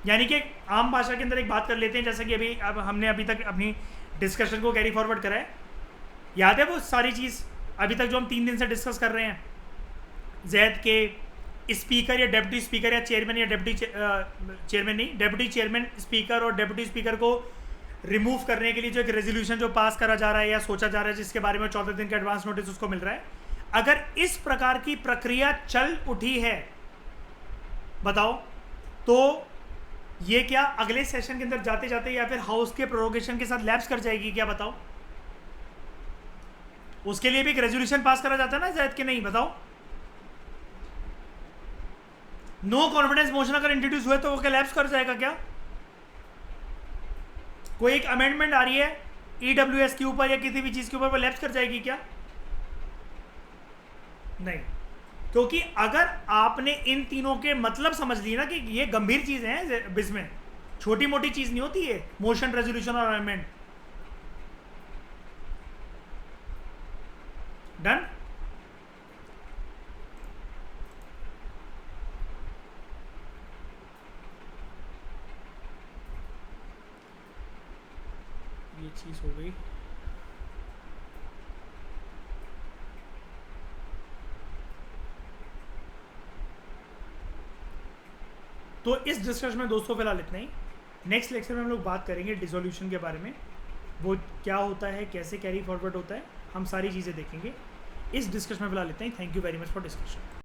यानी कि आम भाषा के अंदर एक बात कर लेते हैं, जैसे कि अब हमने अभी तक अपनी डिस्कशन को कैरी फॉरवर्ड करा है, याद है वो सारी चीज़ अभी तक जो हम 3 दिन से डिस्कस कर रहे हैं, जैद के स्पीकर या डेप्यूटी स्पीकर या चेयरमैन या डेप्यूटी चेयरमैन नहीं, डेप्यूटी चेयरमैन, स्पीकर और डेप्यूटी स्पीकर को रिमूव करने के लिए जो एक रेजोल्यूशन जो पास करा जा रहा है या सोचा जा रहा है, जिसके बारे में 14 दिन का एडवांस नोटिस उसको मिल रहा है, अगर इस प्रकार की प्रक्रिया चल उठी है, बताओ, तो ये क्या अगले सेशन के अंदर जाते जाते या फिर हाउस के प्रोरोगेशन के साथ लैप्स कर जाएगी क्या? बताओ। उसके लिए भी एक रेजोल्यूशन पास करा जाता है ना शायद, कि नहीं? बताओ। नो कॉन्फिडेंस मोशन अगर इंट्रोड्यूस हुए तो वो क्या लैप्स कर जाएगा क्या? कोई एक अमेंडमेंट आ रही है ईडब्ल्यूएस के ऊपर या किसी भी चीज के ऊपर, वो लैप्स कर जाएगी क्या? नहीं, क्योंकि अगर आपने इन तीनों के मतलब समझ ली ना कि ये गंभीर चीजें हैं बिज में, छोटी मोटी चीज नहीं होती है मोशन, रेजोल्यूशन और अमेंडमेंट। डन। ये चीज हो गई। तो इस डिस्कशन में दोस्तों फिलहाल इतना ही। नेक्स्ट लेक्चर में हम लोग बात करेंगे डिसोल्यूशन के बारे में, वो क्या होता है, कैसे कैरी फॉरवर्ड होता है, हम सारी चीज़ें देखेंगे। इस डिस्कशन में फिलहाल इतना ही। Thank you very much for discussion.